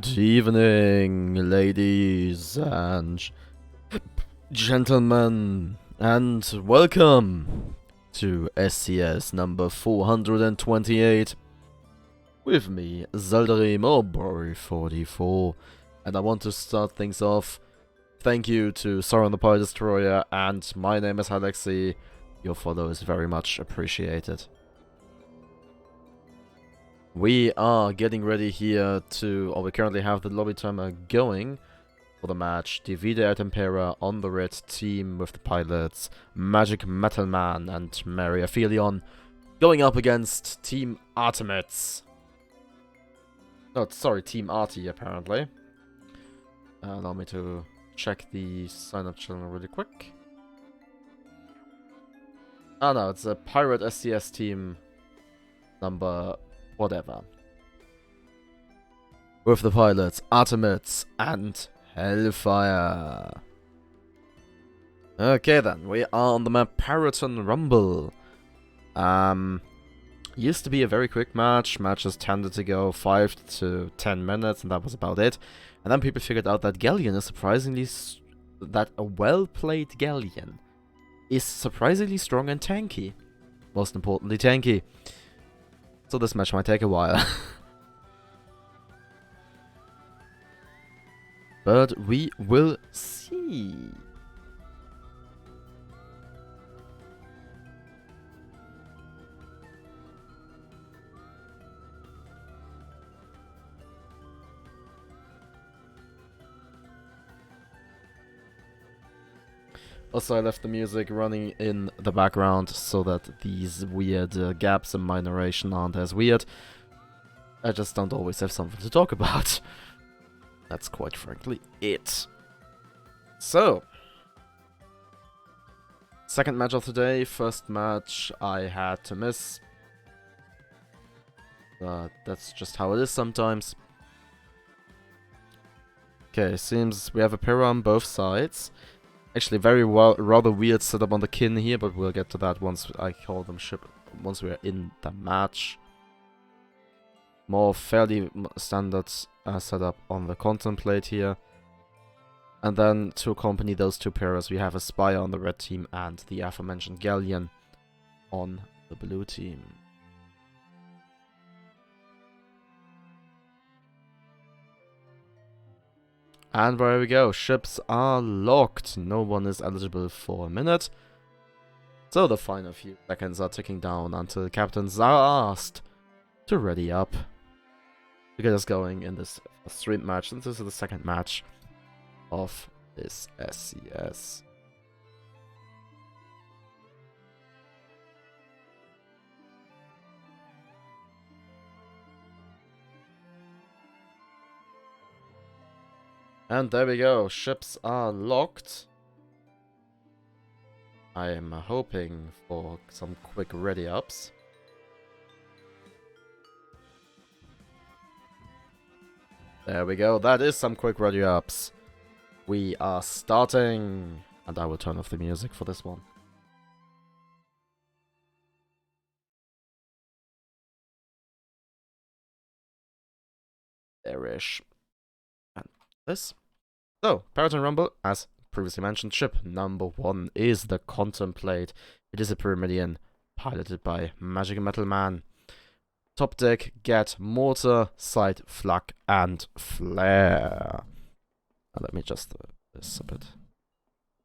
Good evening, ladies and gentlemen, and welcome to SCS number 428 with me, Zaldarim or Bory44. And I want to start things off. Thank you to Sauron the Pie Destroyer, and my name is Alexi. Your follow is very much appreciated. We are getting ready here or we currently have the lobby timer going for the match. The VoD of SCS on the red team with the pilots Magic Metal Man and Mary Aphelion going up against Team Artemis. Oh, sorry, Team Arty apparently. Allow me to check the sign-up channel really quick. Oh no, it's a Pirate SCS team number whatever. With the pilots Artemis and Hellfire. Okay then, we are on the map Paraton Rumble. Used to be a very quick match. Matches tended to go 5 to 10 minutes and that was about it. And then people figured out that Galleon is surprisingly... that a well-played Galleon is surprisingly strong and tanky. Most importantly, tanky. So this match might take a while. But we will see. Also, I left the music running in the background so that these weird gaps in my narration aren't as weird. I just don't always have something to talk about. That's quite frankly it. So, second match of the day. First match I had to miss. But that's just how it is sometimes. Okay, seems we have a para on both sides. Actually, rather weird setup on the kin here, but we'll get to that once I call them ship. Once we're in the match. More fairly standard setup on the contemplate here. And then to accompany those two pairs, we have a Spire on the red team and the aforementioned Galleon on the blue team. And there we go, ships are locked, no one is eligible for a minute. So the final few seconds are ticking down until captains are asked to ready up to get us going in this stream match, since this is the second match of this SCS. And there we go, ships are locked. I am hoping for some quick ready-ups. There we go, that is some quick ready-ups. We are starting, and I will turn off the music for this one. There-ish. And this. So, Paraton Rumble, as previously mentioned, ship number 1 is the Contemplate. It is a Pyramidion, piloted by Magic Metal Man. Top deck, get Mortar, Sight, Flak, and Flare. Now let me just this a bit.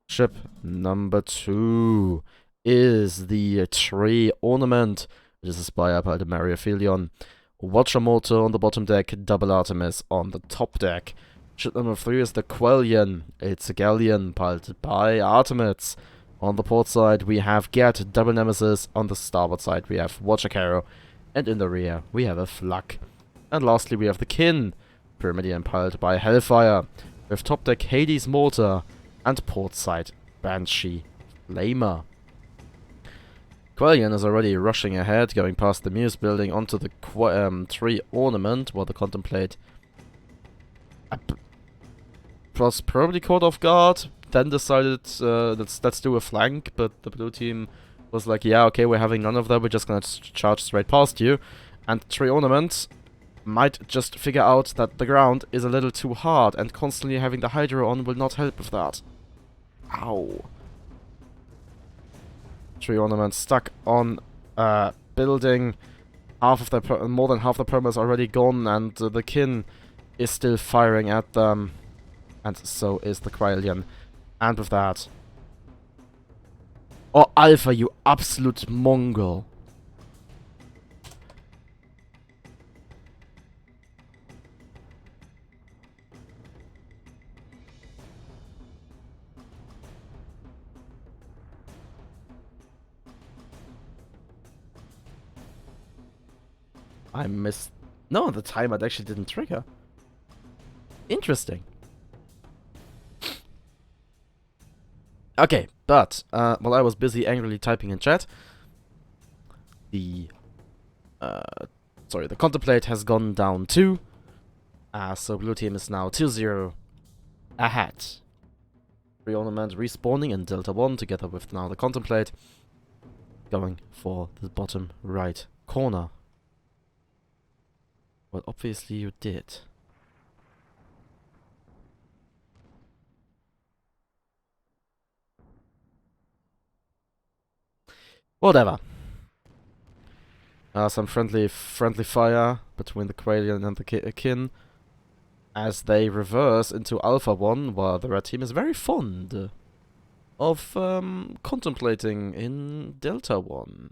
Ship number 2 is the Tree Ornament. It is a Spire by the Mary Aphelion. Watcher Mortar on the bottom deck, double Artemis on the top deck. Ship number 3 is the Quellion. It's a Galleon piloted by Artemis. On the port side, we have Get, double Nemesis. On the starboard side, we have Watcher Caro. And in the rear, we have a Flak. And lastly, we have the Kin, Pyramidion piloted by Hellfire, with top deck Hades Mortar and port side Banshee Flamer. Quellion is already rushing ahead, going past the Muse building onto the Tree Ornament, while the Contemplate was probably caught off guard, then decided let's do a flank, but the blue team was like, yeah, okay, we're having none of that, we're just gonna charge straight past you. And Tree Ornament might just figure out that the ground is a little too hard, and constantly having the hydro on will not help with that. Ow. Tree ornament stuck on building. Half of their more than half the perma is already gone, and the kin is still firing at them, and so is the Quailian. And with that, oh Alpha, you absolute Mongol! I missed. No, the timer actually didn't trigger. Interesting. Okay, but while I was busy angrily typing in chat, the contemplate has gone down 2. So blue team is now 2-0 ahead. Reornament respawning in Delta 1 together with now the contemplate going for the bottom right corner. Well, obviously you did. Whatever. Some friendly fire between the Quailian and the kin as they reverse into Alpha 1, while the red team is very fond of contemplating in Delta 1.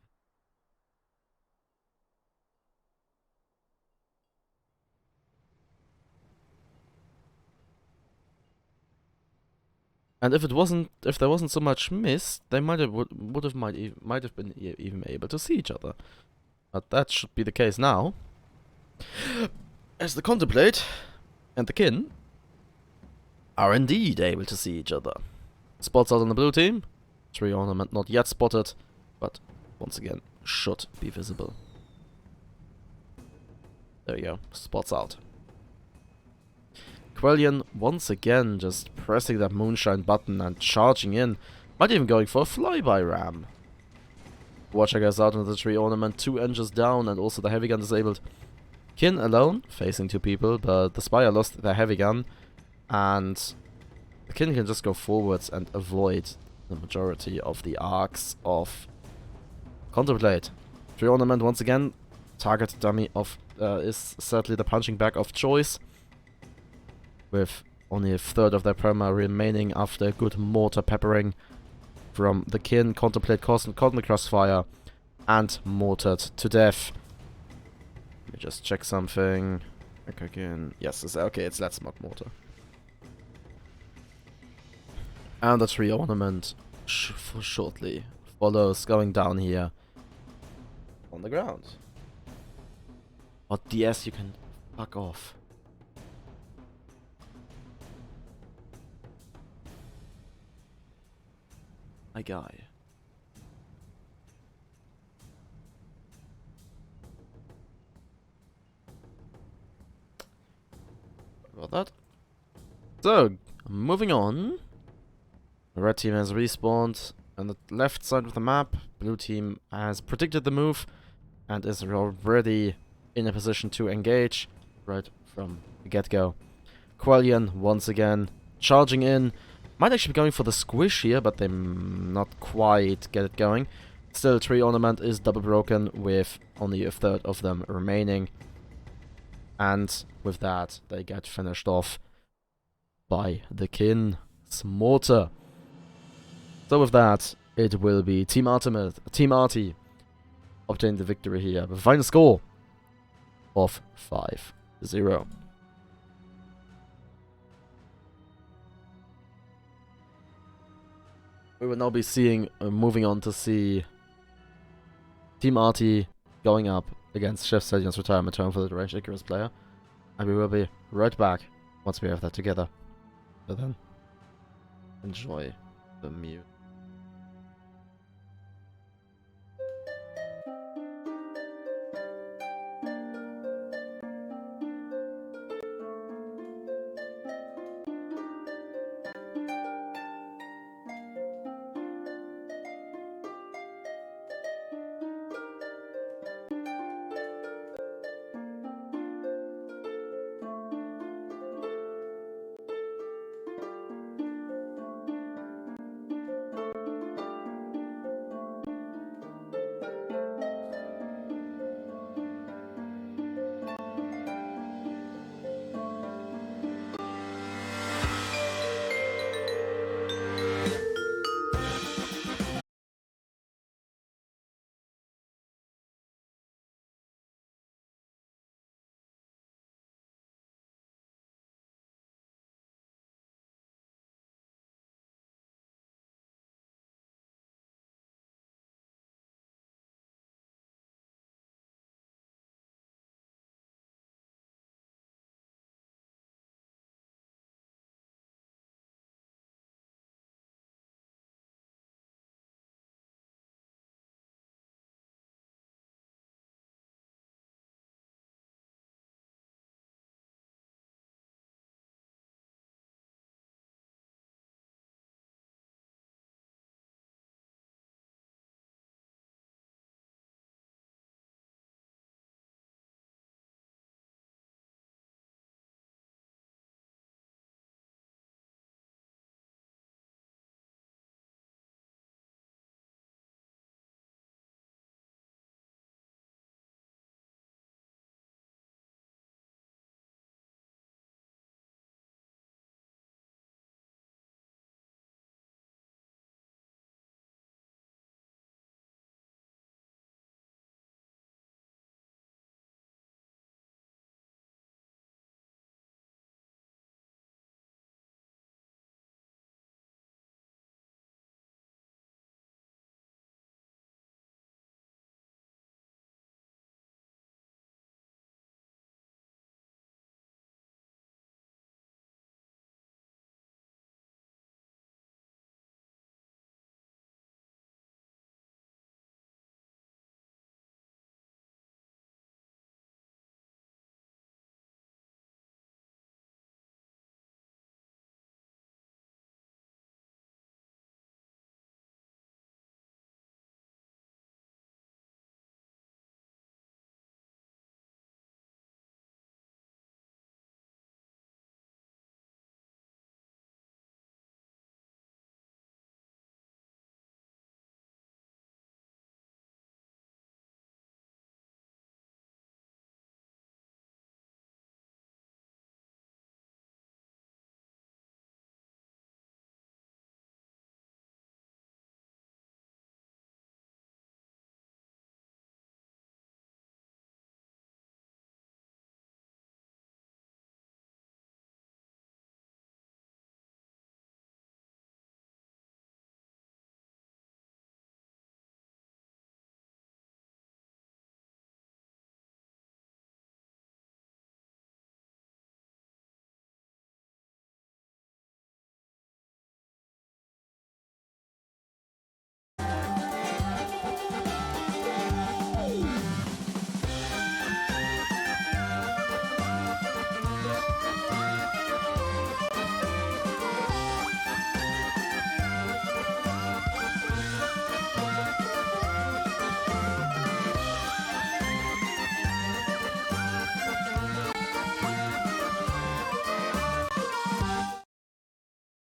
And if there wasn't so much mist, they might have been even able to see each other. But that should be the case now, as the contemplate and the kin are indeed able to see each other. Spots out on the blue team. Tree ornament not yet spotted, but once again should be visible. There you go. Spots out. Quailian once again just pressing that moonshine button and charging in. Might even going for a flyby ram. Watcher goes out into the tree ornament, 2 engines down, and also the heavy gun disabled. Kin alone, facing 2 people, but the Spire lost their heavy gun, and the Kin can just go forwards and avoid the majority of the arcs of Contemplate. Tree ornament once again, target dummy of is certainly the punching bag of choice, with only a third of their perma remaining after a good mortar peppering from the kin. Contemplate caught in the crossfire and mortared to death. Let me just check something. Again, yes, it's okay. It's Let's Mod mortar. And the tree ornament shortly follows, going down here on the ground. What DS, you can fuck off. My guy. About that. So, moving on. The red team has respawned on the left side of the map. Blue team has predicted the move and is already in a position to engage right from the get-go. Quailian once again charging in. Might actually be going for the squish here, but they not quite get it going. Still, tree ornament is double broken with only a third of them remaining. And with that, they get finished off by the kin's mortar. So with that, it will be Team Arty obtain the victory here with a final score of 5-0. We will now be seeing, moving on to see Team Arty going up against Chef Stadion's retirement term for the Range Icarus player. And we will be right back once we have that together. So then, enjoy the music.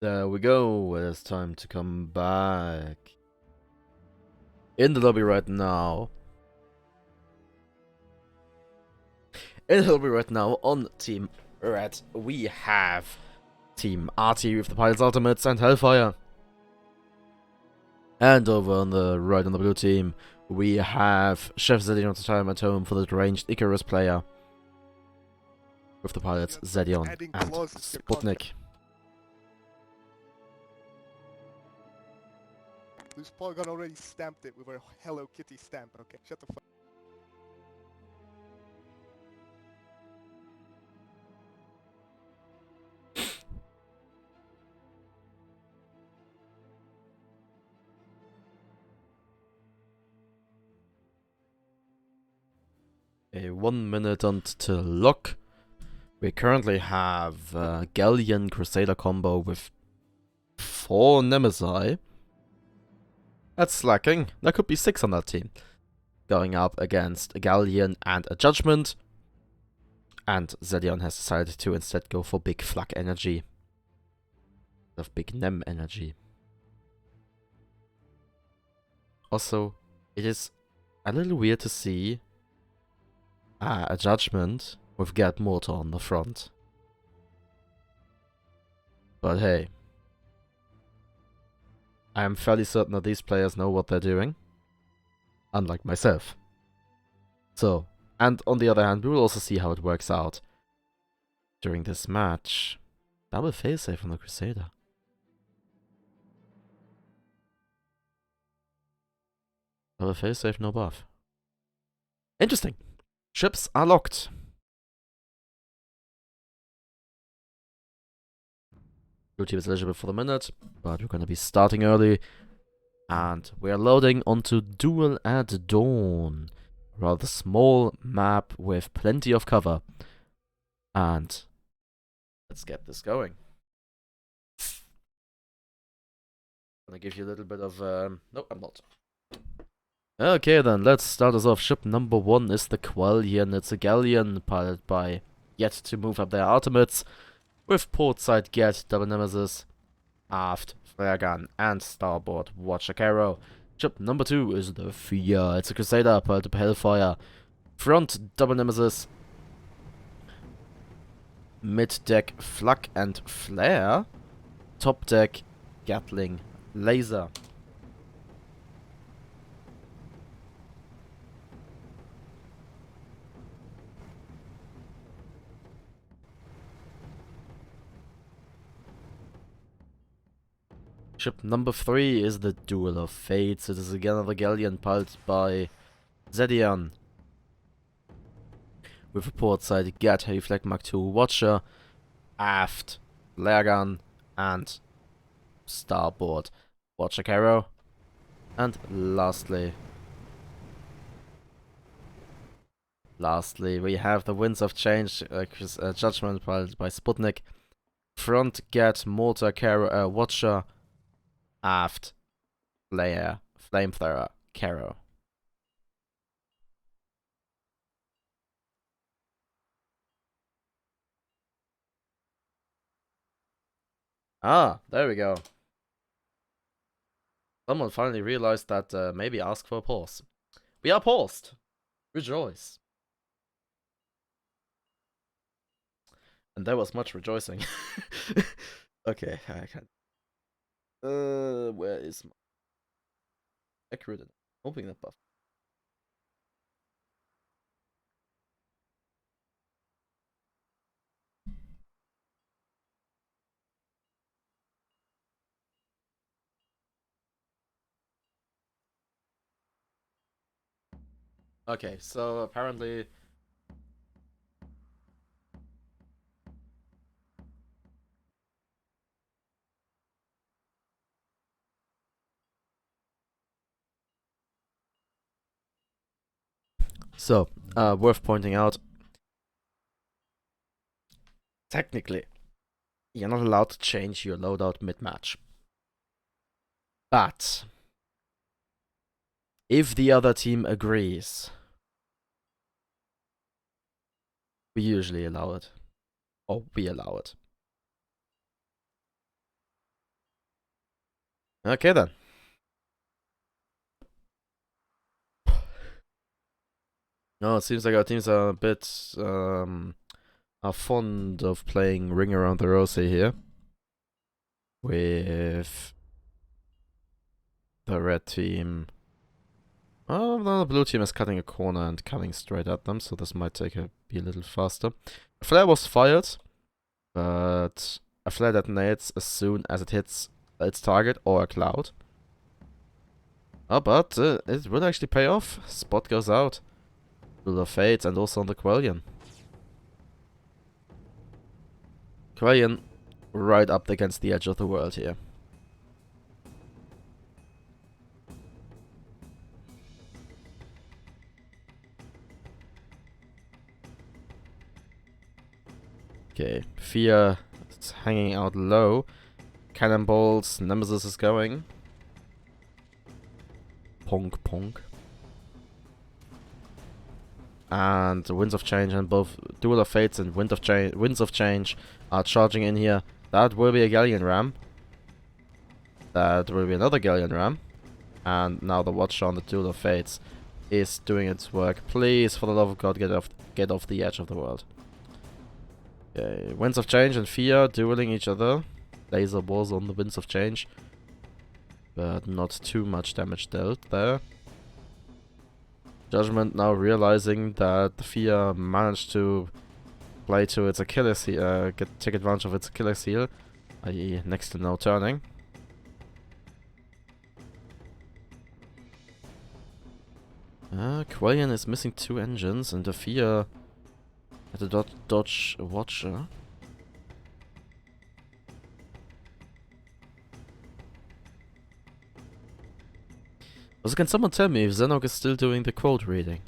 There we go. It is time to come back. In the lobby right now. In the lobby right now on Team Red, we have Team RT with the Pilot's Ultimates and Hellfire. And over on the right on the blue team, we have Chef Zedion Retirement Home for the ranged Icarus player. With the pilots Zedion and Sputnik. This polygon already stamped it with a Hello Kitty stamp. Okay, shut the fuck. A 1 minute until lock. We currently have Galleon Crusader combo with 4 Nemesi. That's slacking. There could be 6 on that team. Going up against a Galleon and a Judgment. And Zedion has decided to instead go for big flak energy. Of big Nem energy. Also, it is a little weird to see a Judgment with Get Mortar on the front. But hey, I am fairly certain that these players know what they're doing. Unlike myself. So, and on the other hand, we will also see how it works out during this match. Double failsafe from the Crusader. Double failsafe, no buff. Interesting. Ships are locked. Blue team is eligible for the minute, but we're going to be starting early. And we are loading onto Duel at Dawn. Rather small map with plenty of cover. And let's get this going. I'm gonna give you a little bit of nope, I'm not. Okay then, let's start us off. Ship number 1 is the Quellion. It's a galleon piloted by Yet to move up their ultimates. With portside Get, double nemesis, aft, flare gun, and starboard Watcher Caro. Ship number 2 is the Fear. It's a Crusader piloted by Hellfire. Front, double nemesis. Mid deck, flak and flare. Top deck, Gatling, laser. Ship number 3 is the Duel of Fates. It is again another galleon piloted by Zedion. With a portside Get, Heavy Flag Mark II Watcher, aft, flare gun, and starboard Watcher Caro. And lastly, we have the Winds of Change Judgment piloted by Sputnik. Front Get, Mortar Caro, Watcher, aft, flare, flamethrower, Caro. Ah, there we go. Someone finally realized that maybe ask for a pause. We are paused. Rejoice. And there was much rejoicing. Okay, I can't. Where is my accurate? Hoping that buff. Okay, so apparently. So, worth pointing out. Technically, you're not allowed to change your loadout mid-match. But if the other team agrees, we usually allow it. Or we allow it. Okay then. No, it seems like our teams are a bit are fond of playing Ring Around the Rosie here. With the red team. Oh no, the blue team is cutting a corner and coming straight at them, so this might be a little faster. A flare was fired, but a flare detonates as soon as it hits its target or a cloud. Oh, but it will actually pay off. Spot goes out. Duel of Fates and also on the Quellion. Quellion right up against the edge of the world here. Okay, Fear is hanging out low. Cannonballs, Nemesis is going. Ponk, ponk. And Winds of Change and both Duel of Fates and Winds of Change are charging in here. That will be a Galleon Ram. That will be another Galleon Ram. And now the Watcher on the Duel of Fates is doing its work. Please, for the love of God, get off the edge of the world. Okay, Winds of Change and Fear dueling each other. Laser balls on the Winds of Change. But not too much damage dealt there. Judgment now realizing that the Fear managed to play to its Achilles heel, take advantage of its Achilles heel, i.e. next to no turning. Quellion is missing 2 engines and the Fear had to dodge a Watcher. Also, can someone tell me if Zennoch is still doing the quote reading?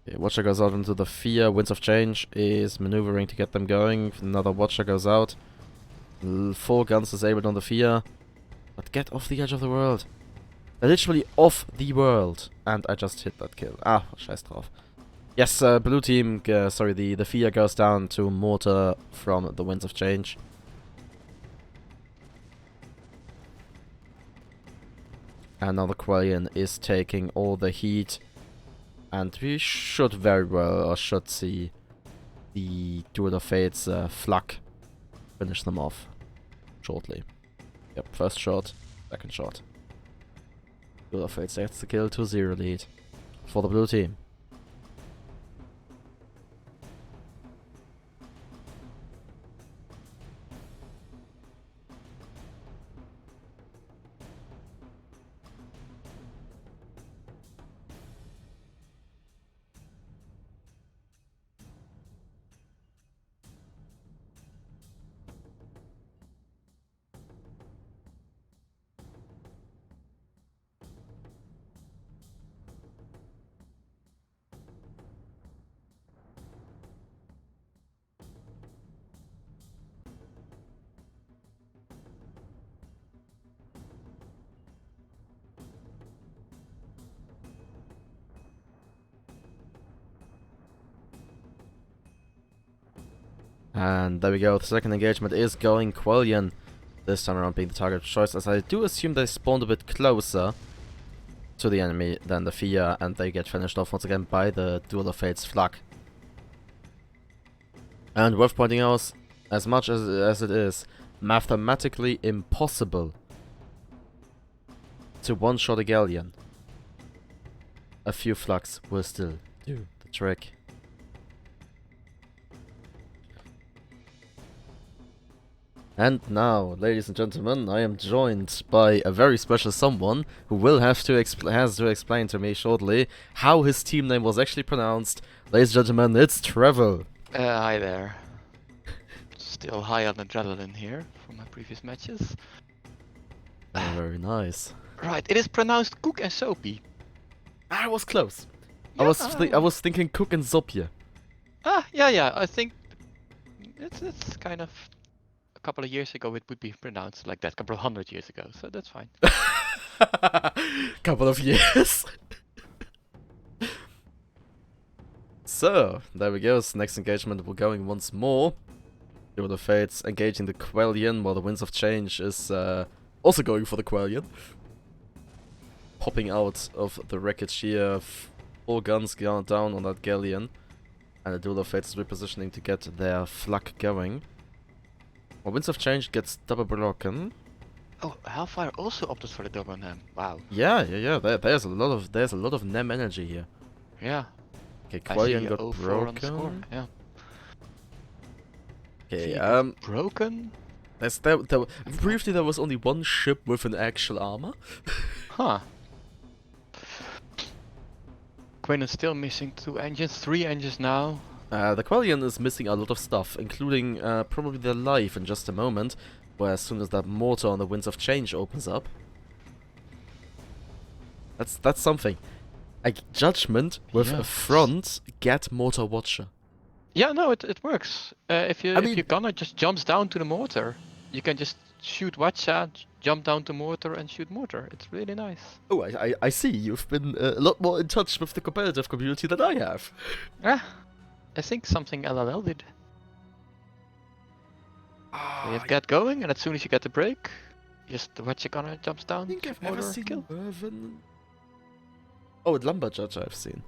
Okay, Watcher goes out into the Fear. Winds of Change is maneuvering to get them going. Another Watcher goes out. 4 guns disabled on the Fear. But get off the edge of the world. They're literally off the world. And I just hit that kill. Ah, scheiß drauf. Yes, blue team, sorry, the Fear goes down to mortar from the Winds of Change. And now the Quellion is taking all the heat. And we should very well, or should see the Duel of Fates flak finish them off shortly. Yep, first shot, second shot. Duel of Fates gets the kill, 2-0 lead for the blue team. And there we go, the second engagement is going Quellion. This time around being the target of choice, as I do assume they spawned a bit closer to the enemy than the Fear, and they get finished off once again by the Duel of Fates flak. And worth pointing out, as much as it is mathematically impossible to one-shot a Galleon, a few flaks will still do the trick. And now, ladies and gentlemen, I am joined by a very special someone who will have to explain to me shortly how his team name was actually pronounced. Ladies and gentlemen, it's Trevil. Hi there. Still high on adrenaline here from my previous matches. Very nice. Right, it is pronounced Cook and Soapy. I was close. Yeah, I was thinking Cook and Zopje. Yeah. I think it's kind of a couple of years ago it would be pronounced like that. A couple of 100 years ago, so that's fine. Couple of years. So there we go. Next engagement, we're going once more. Duel of Fates engaging the Quellion while the Winds of Change is also going for the Quellion. Popping out of the wreckage here, 4 guns down on that Galleon. And the Duel of Fates is repositioning to get their flak going. Well, Winds of Change gets double broken. Oh, Hellfire also opted for the double NEM. Wow. Yeah. There's a lot of NEM energy here. Yeah. Okay, I Quellion see got 0-4 on the score. broken. Yeah. Okay, Vehicles broken? briefly there was only one ship with an actual armor. Huh. Quinn is still missing 2 engines, 3 engines now. The Quellion is missing a lot of stuff, including probably their life in just a moment, where as soon as that mortar on the Winds of Change opens up. That's something. A judgment with Yeah. a front, get Mortar Watcher. Yeah, no, it works. If I mean- your gunner just jumps down to the mortar, you can just shoot Watcha, jump down to mortar and shoot mortar. It's really nice. Oh, I see. You've been a lot more in touch with the competitive community than I have. Yeah, I think something LLL did. So you have get going, and as soon as you get the break, just the Watcha gunner jumps I down. think I've mortar, never seen kill. Mervyn. Oh, at Lumberjudge I've seen.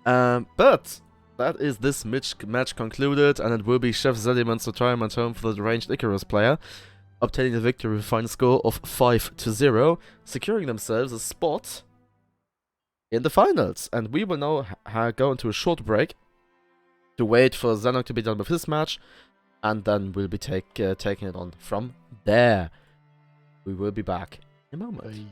But that is this match concluded, and it will be Chef Zediman's retirement home for the ranged Icarus player, obtaining the victory with a final score of 5-0, securing themselves a spot in the finals. And we will now go into a short break to wait for Zennoch to be done with his match, and then we'll be taking it on from there. We will be back in a moment. Bye.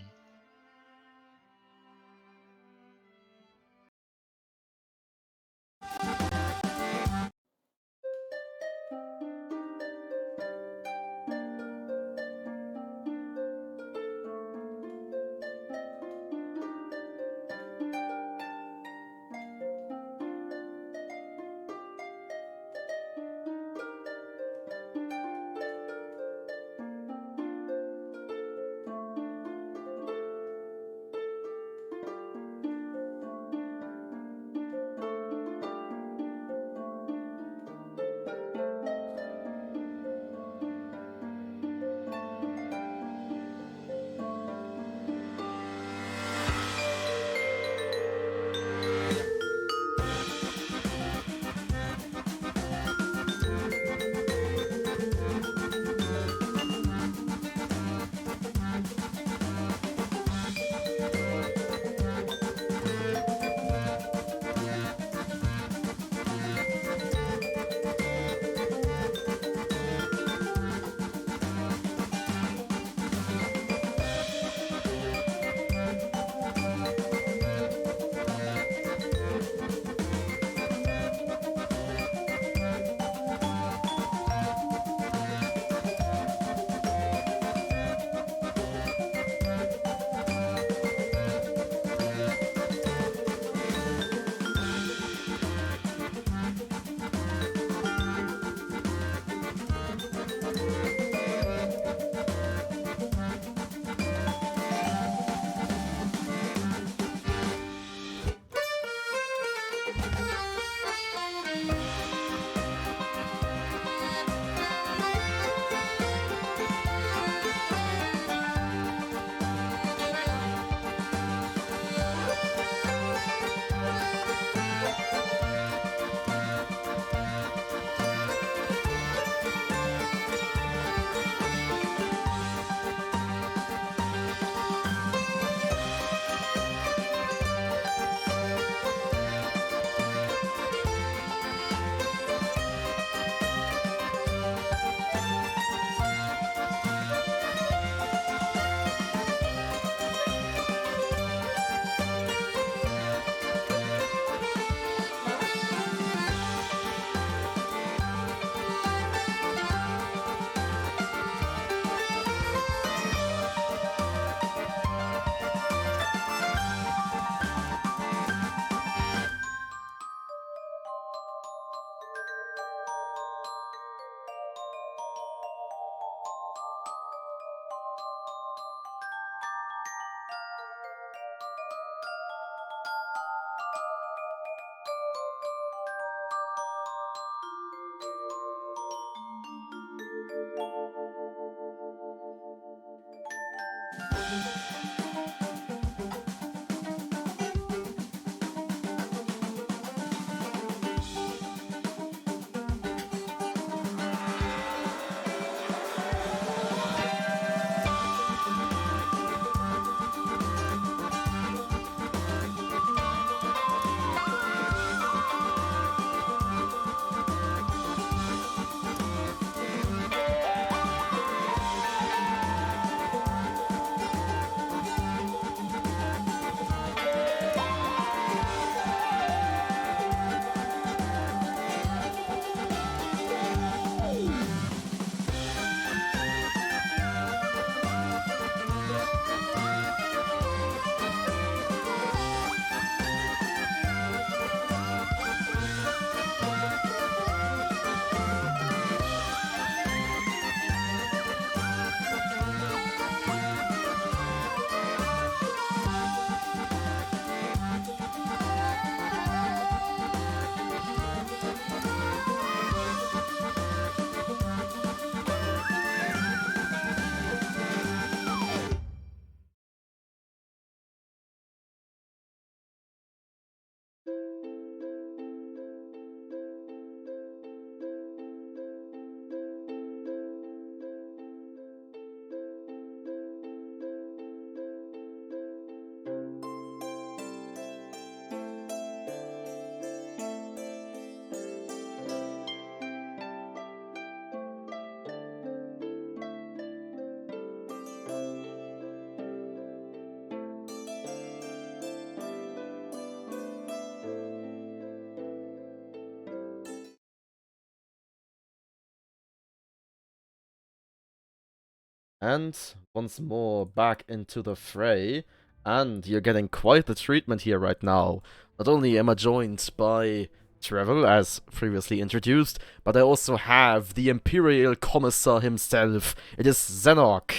And once more back into the fray. And you're getting quite the treatment here right now. Not only am I joined by Trevil, as previously introduced, but I also have the Imperial Commissar himself. It is Zennoch.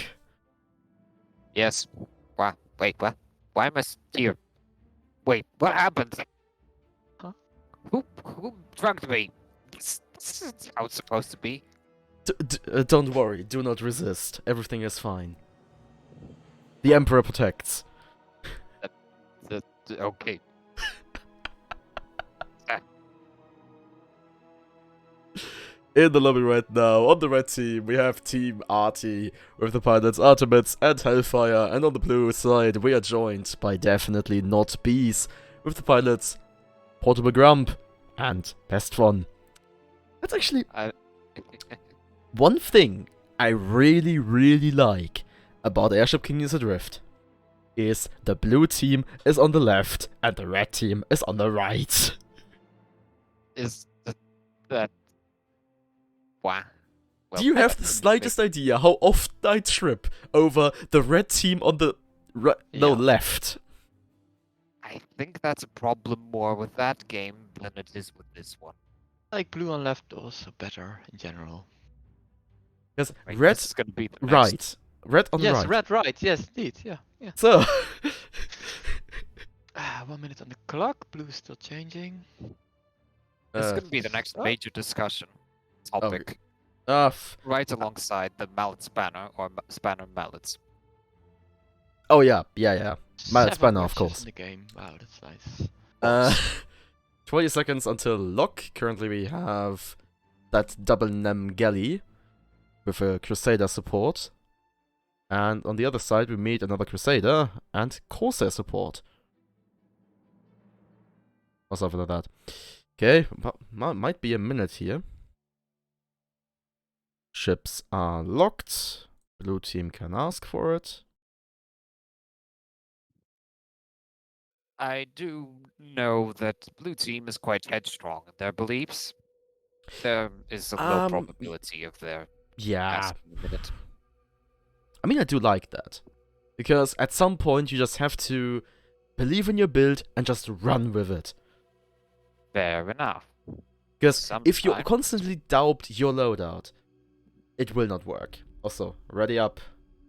Yes. What? Wait, what? Why am I here? Wait, what happened? Huh? Who drugged me? This is how it's supposed to be. Don't worry, do not resist. Everything is fine. The Emperor protects. Okay. In the lobby right now, on the red team, we have Team Arty with the pilots Artemis and Hellfire, and on the blue side, we are joined by definitely not Bees with the pilots Portable Grump and Best One. That's actually one thing I really, really like about Airship Kingdoms Adrift is the blue team is on the left and the red team is on the right. Is that... Wow. Well, Do you have the slightest idea how often I trip over the red team on the Yeah. left? I think that's a problem more with that game than it is with this one. I like blue on left also better in general. Because Right, red, this is gonna be the next. right. Red on Yes, right. red right. Yes, indeed. Yeah, yeah. So, 1 minute on the clock. Blue is still changing. This is uh, gonna be the next Oh. major discussion topic, right alongside the mallet spanner or spanner mallets. oh yeah. Mallet 7 spanner, of watches course. in the game. Wow, that's nice. 20 seconds until lock. Currently we have that double Nem galley with a Crusader support. And on the other side we meet another Crusader and Corsair support. Or something like that. Okay, might be a minute here. Ships are locked. Blue team can ask for it. I do know that blue team is quite headstrong in their beliefs. There is a low probability of their Yeah. asking a minute. I mean, I do like that. Because at some point you just have to believe in your build and just run with it. Fair enough. Because if you Sometimes. constantly doubt your loadout, it will not work. Also, ready up,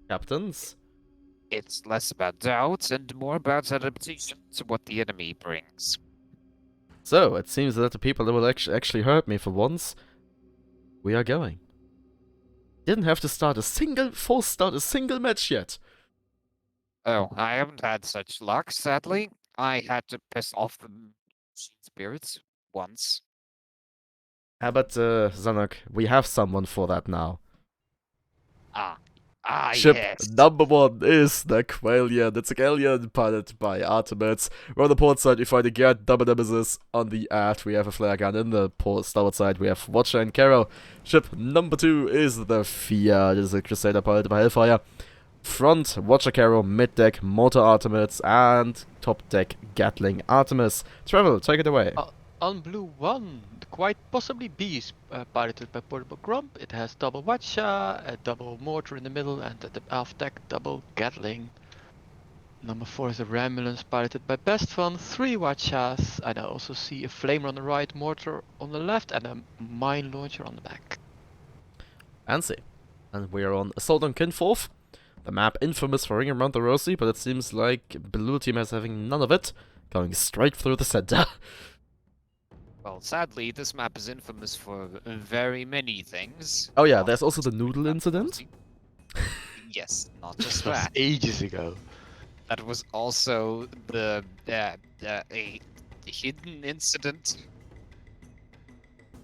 captains. It's less about doubts and more about adaptation to what the enemy brings. So, it seems that the people that will actually hurt me for once, we are going. Didn't have to start a single match yet. Oh, I haven't had such luck, sadly. I had to piss off the machine spirits once. But, Zennoch, we have someone for that now. Ship Yes. number 1 is the Quailian. It's a Quailian piloted by Artemis. We're on the port side, we find again double nemesis. On the aft, we have a flare gun. In the starboard side, we have Watcher and Caro. Ship number 2 is the Fiat. It is a Crusader piloted by Hellfire. Front, Watcher Caro. Mid deck, Motor Artemis. And top deck, Gatling Artemis. Trevil, take it away. On blue 1, quite possibly B is piloted by Portable Grump. It has double Watcher, a double mortar in the middle, and at the aft deck, double Gatling. Number 4 is a Ramulance piloted by Best Fun, 3 Watchers, and I also see a Flamer on the right, mortar on the left, and a mine launcher on the back. Fancy. And we are on Assault on Kinforth. The map infamous for ringing around the Rosy, but it seems like blue team is having none of it. Going straight through the center. Well, sadly, this map is infamous for very many things. Oh yeah, Not there's also the just noodle map incident. quality. Yes, not just That was that. ages ago. That was also a hidden incident,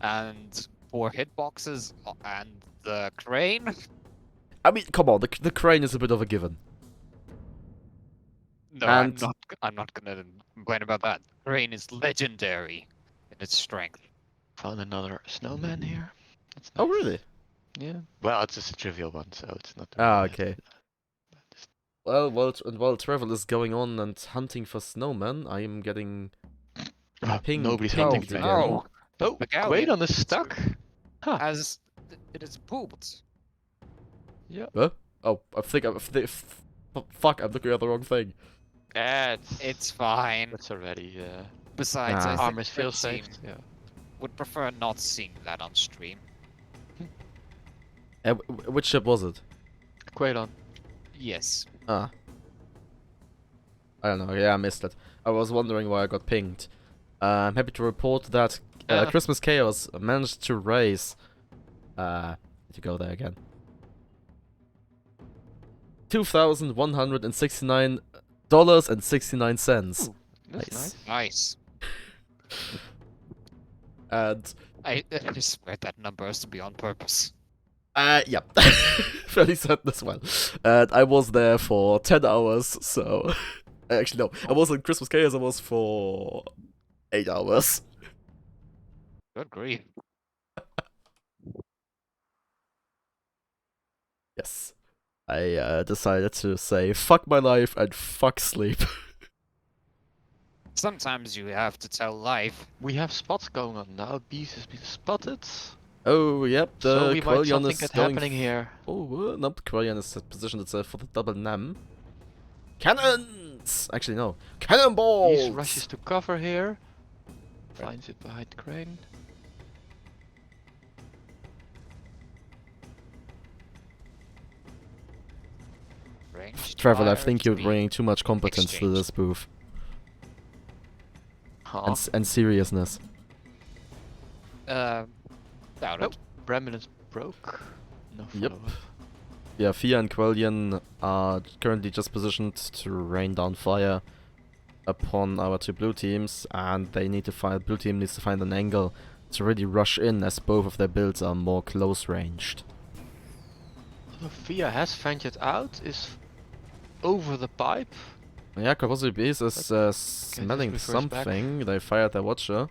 and 4 hitboxes, and the crane. I mean, come on, the crane is a bit of a given. No, And- I'm not gonna complain about that. Crane is legendary in its strength. Found another snowman here. That's Oh nice. really? Yeah. Well, it's just a trivial one, so it's not. Ah, really okay. just- Well, while Trevor is going on and hunting for snowmen, I am getting pinged. Nobody's pinged hunting again. again. Oh, Oh, the galleon Quailian is stuck. Huh. as it is pooped. Yeah. Huh? Oh, fuck, I'm looking at the wrong thing. Yeah, It's fine. That's already. Besides, Nah. I think Armors Red feel Team safe. Yeah. would prefer not seeing that on stream. Which ship was it? Quailon. Yes. Ah. I don't know, yeah, I missed it. I was wondering why I got pinged. I'm happy to report that Christmas Chaos managed to raise... need to go there again. $2,169.69. That's nice. Nice. And I swear that number has to be on purpose. yeah, fairly certain as well. And I was there for 10 hours, so... Actually, no, I was in Christmas Chaos, I was for 8 hours. Good grief. Yes. I decided to say, fuck my life and fuck sleep. Sometimes you have to tell life. We have spots going on now. Beast has been spotted. Oh, yep, So the we might Quellion something is get going... happening here. Oh, no, the Quellion is positioned itself for the double NAM. Cannons! Actually, no. Cannonballs! Beast rushes to cover here. Finds it behind the crane. Ranged Trevil, I fire think to you're be bringing too much competence to exchanged. this booth. Huh. And seriousness. Doubt Oh, it. Brambulance broke. No Yep. follow-up. Yeah, Fia and Quellion are currently just positioned to rain down fire upon our two blue teams, and they need to find... Blue team needs to find an angle to really rush in, as both of their builds are more close-ranged. Sophia has ventured out, is over the pipe. Yeah, Kabosu Beast is this smelling reverse back. something. They fired their watcher.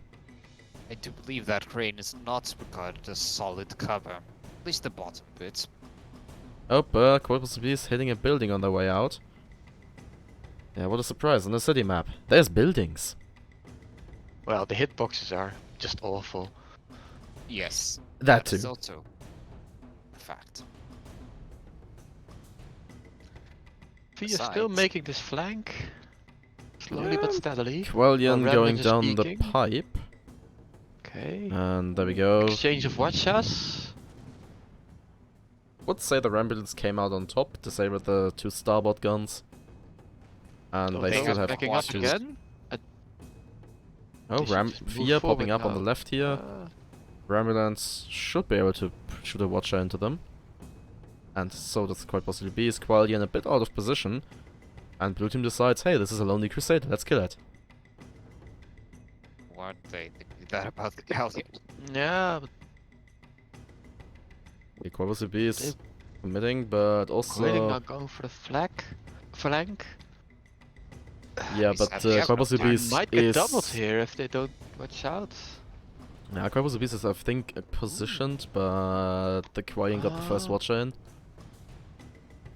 I do believe that crane is not regarded as solid cover. At least the bottom bit. Oh, Kabosu Beast hitting a building on their way out. Yeah, what a surprise, on the city map. There's buildings. Well, the hitboxes are just awful. Yes. That is too. also a fact. Fia still Besides- making this flank. Slowly but Yeah. steadily. Quellion Well, going Remnant is down the peeking. pipe. Okay. And there we go. Exchange of watchas. Would say the Ramblers came out on top, disabled the two starboard guns. And So they they still have have backing up two... again. Oh, They should just move Fia popping forward up on the now. left here. Ramblers should be able to shoot a watcher into them. And so does quite possibly be. Is Quellion a bit out of position. And blue team decides, hey, this is a lonely crusade, let's kill it. Weren't they thinking that about the galleon? Yeah, but Okay, quite possibly is committing, but Quailon also... now going for the flank. Yeah, He's but happy as quite no possibly time. is... Might get doubled here if they don't watch out. Yeah, quite possibly is, I think, positioned, but the Quellion got the first Ah. watcher in.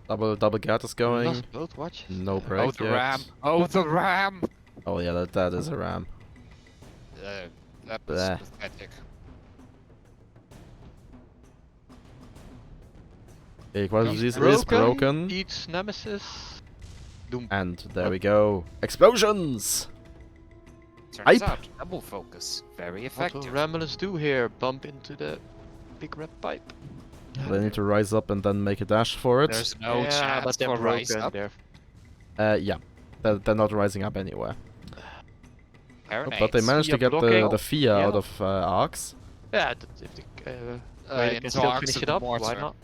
Double Gat is going. Lost both watches. No Yeah. break Oh, the yet. ram! Oh, the ram! Oh yeah, that is a ram. That was Bleh. pathetic. Okay, quite He's possibly is broken. Eats Nemesis. Doom. And there we go. Explosions! Turns Hype. out, double focus. Very What will effective. Ramblers do here? Bump into the big red pipe. They need to rise up and then make a dash for it. There's no yeah, chance but they're for rise broken. up. They're Yeah. They're not rising up anywhere. Paradis. But they managed to Fia get blocking. the Fia Yeah. out of arcs. yeah. If they can into still arcs finish of it the up, why mortar. not?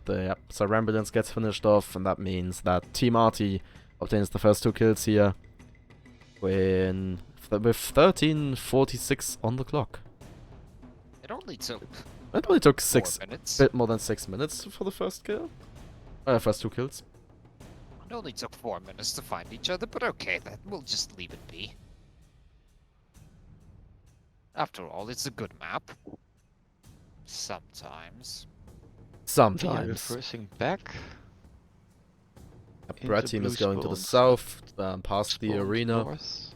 Yeah, so Rambulance gets finished off, and that means that Team Arty obtains the first two kills here. With 13:46 on the clock. It only took It only took 4 6 minutes. bit more than 6 minutes for the first kill. First two kills. It only took 4 minutes to find each other, but okay, that we'll just leave it be. After all, it's a good map. Sometimes. Fia Sometimes. reversing back. Brad into team is blue going to the spawns. south, past the Spawns arena. north.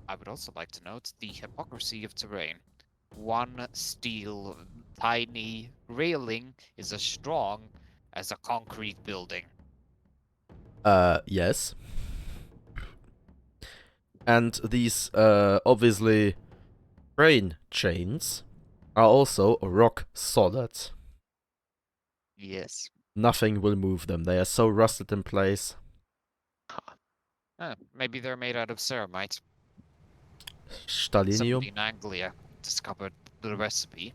I would also like to note the hypocrisy of terrain. One steel tiny railing is as strong as a concrete building. Yes. And these, obviously, crane chains are also rock solid. Yes. Nothing will move them. They are so rusted in place. Maybe they're made out of ceramite. Stalinium. Somebody in Anglia discovered the recipe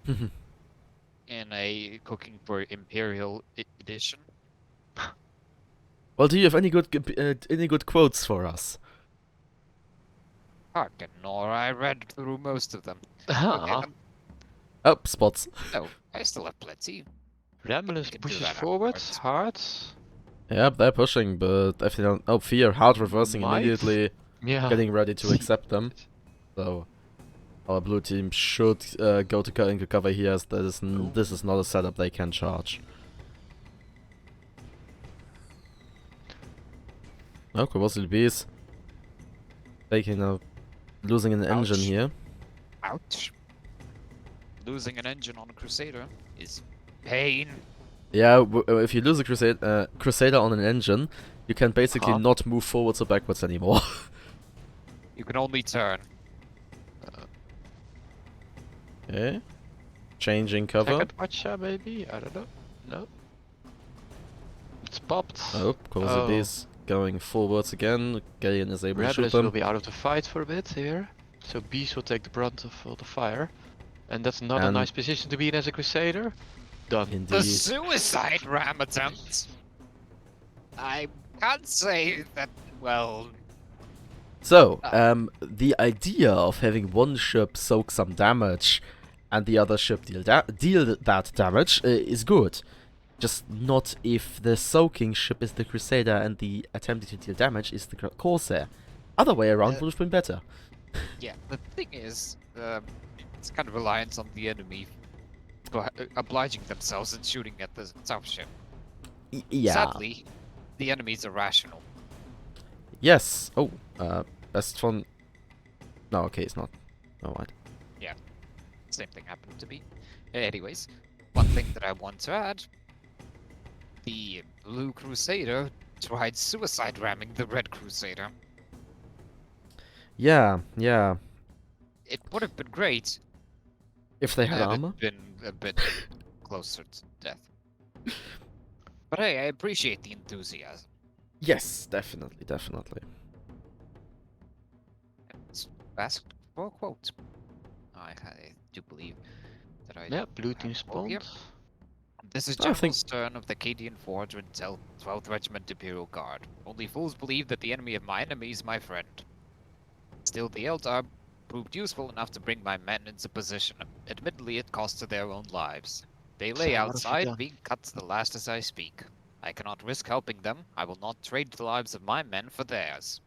in a Cooking for Imperial edition. Well, do you have any good quotes for us? Hearken, nor I read through most of them. Okay, Ah, Oh, spots. no, I still have plenty. Ramblins can do pushes that forwards, afterwards. hard. Yep, they're pushing, but if they don't... Oh, Fear, hard reversing Might? immediately, Yeah. getting ready to accept them. So, our blue team should go to into cover here, as this is not a setup they can charge. Oh, Colossal Bees. Taking a... losing an engine Ouch. here. Ouch. Losing an engine on a Crusader is pain. Yeah, if you lose a Crusader on an engine, you can basically Huh? not move forwards or backwards anymore. You can only turn. Okay. Changing cover. Second watcher, maybe? I don't know. No. It's popped. Oh, Colossal Bees going forwards again. Galleon is able to shoot Rebels will them. be out of the fight for a bit here. So Beast will take the brunt of all the fire. And that's not a And- nice position to be in as a Crusader. Done. The Indeed. suicide ram attempt. I can't say that, well, So, the idea of having one ship soak some damage and the other ship deal that damage is good. Just not if the soaking ship is the Crusader and the attempting to deal damage is the Corsair. Other way around would have been better. yeah, the thing is, it's kind of reliant on the enemy obliging themselves and shooting at the south ship. Yeah. Sadly, the enemies are rational. Yes. Oh, best fun. No, okay, it's not. Oh, right. Same thing happened to me. Anyways, one thing that I want to add. The Blue Crusader tried suicide ramming the Red Crusader. Yeah, yeah. It would have been great If they had had armor. it been a bit closer to death. But hey, I appreciate the enthusiasm. Yes, definitely, definitely. It's asked for a quote. I do believe that I Yeah, blue have team a quote here. spawned. This is I General think- Stern of the Acadian 412th Regiment Imperial Guard. Only fools believe that the enemy of my enemy is my friend. Still, the Eldar proved useful enough to bring my men into position. Admittedly, at cost to their own lives. They lay So what have you outside, done? being cut to the last as I speak. I cannot risk helping them. I will not trade the lives of my men for theirs.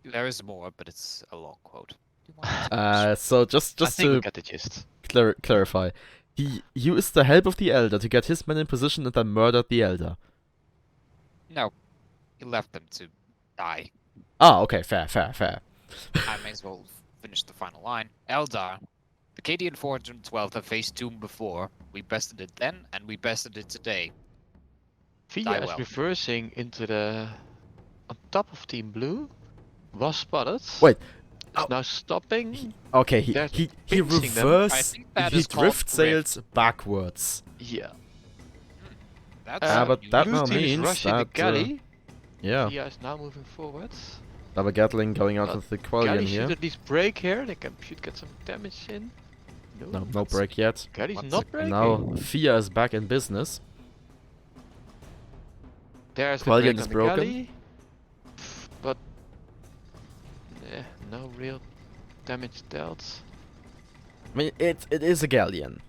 There is more, but it's a long quote. Do you want to So just I think we to get the gist. clarify, he used the help of the Elder to get his men in position and then murdered the Elder. No. He left them to die. Ah, okay, fair. I may as well finish the final line. Eldar. The Acadian 412 have faced Doom before. We bested it then, and we bested it today. Via Die is well. reversing into the... on top of Team Blue. Was spotted. Wait. Is Oh. now stopping. Okay, They're he pinching them. I reversed. think that He is called drift sails backwards. Yeah. That's but that blue now team is means rushing the that, galley. Yeah, Via is now moving forwards. double Gatling going out Uh, with the Galley Quellion should here. at least break here. They should get some damage in. No break yet. Galley's Once not again, breaking. Now Fia is back in business. There's the Quellion break is on the broken. galley. But no real damage dealt. I mean, it is a Galleon.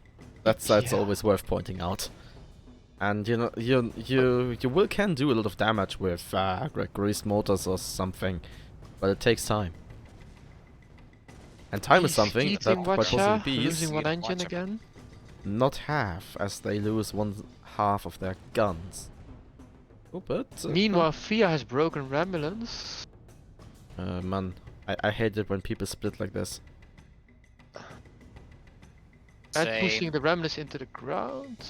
That's Yeah. always worth pointing out. And you know, you can do a lot of damage with greased mortars or something, but it takes time. And time is something that Eating quite Watcher, possibly bees losing one Eating engine Watcher. again. not have, as they lose one half of their guns. Oh, but Meanwhile, Fia has broken Ramblins. man, I hate it when people split like this. And Same. pushing the remnants into the ground.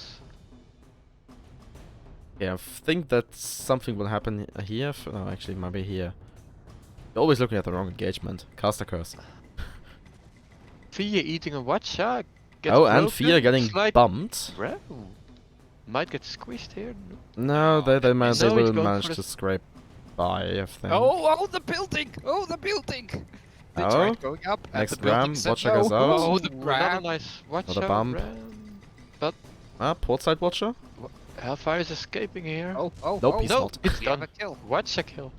Yeah, I think that something will happen here. No, actually, maybe here. You're always looking at the wrong engagement. Cast a curse. Fia eating a Watcha. Gets Oh, and broken, Fia getting slight- bumped. Bro. Might get squished here. No, No, they they will he's going manage for to the- scrape by, I think. Oh, the building! Oh, the building! They Oh, tried going up, and next the building ram, said Watcher no. goes out. Oh, the Another ram! nice Watcha. bump. Ram. Ah, portside Watcher? Hellfire is escaping here. Oh, Nope, oh, he's no, not. it's we have done. a kill. Watcha kill.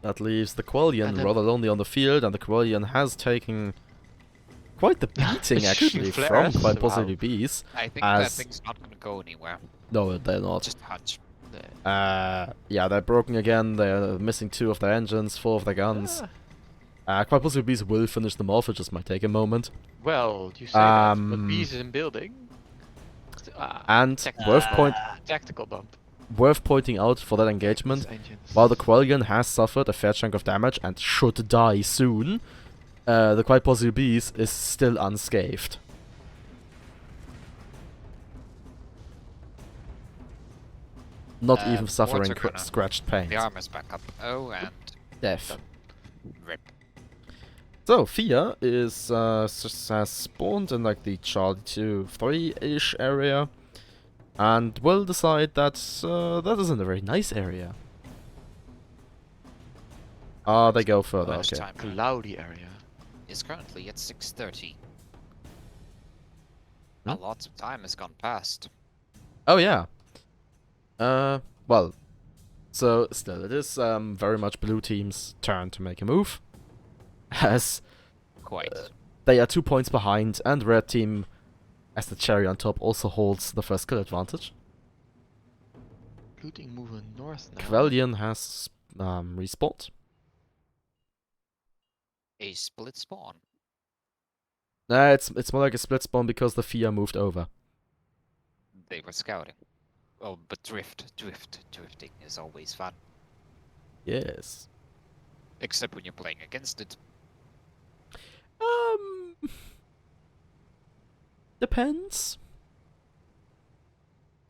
That leaves the Quellion And then- rather lonely on the field, and the Quellion has taken quite the beating Shooting actually from flares, quite wow. possibly bees. I think As- that thing's not gonna go anywhere. No, they're not. Just a hunch. Yeah, they're broken again. They're missing 2 of their engines, 4 of their guns. Quite possibly bees will finish them off. It just might take a moment. Well, you say that, but Um, bees in building. And Tactical bump. worth pointing out for that engagement, These engines. while the Quellion has suffered a fair chunk of damage and should die soon, the quite possibly bees is still unscathed. Not even suffering mortar gunner. scratched pains. The armor's back up. Oh, and Death. rip. So, Fia is has spawned in like the Charlie 2-3-ish area, and will decide that that isn't a very nice area. Ah, they go further, Lunch okay. time Cloudy area. is currently at 6:30. Hmm? A lot of time has gone past. Oh yeah. Well, so still, it is very much blue team's turn to make a move, as Quite. they are 2 points behind, and red team, as the cherry on top, also holds the first kill advantage. Looting moving north now. Quellion has respawned. A split spawn. Nah, it's more like a split spawn because the Fia moved over. They were scouting. Oh, but drifting is always fun. Yes. Except when you're playing against it. Depends.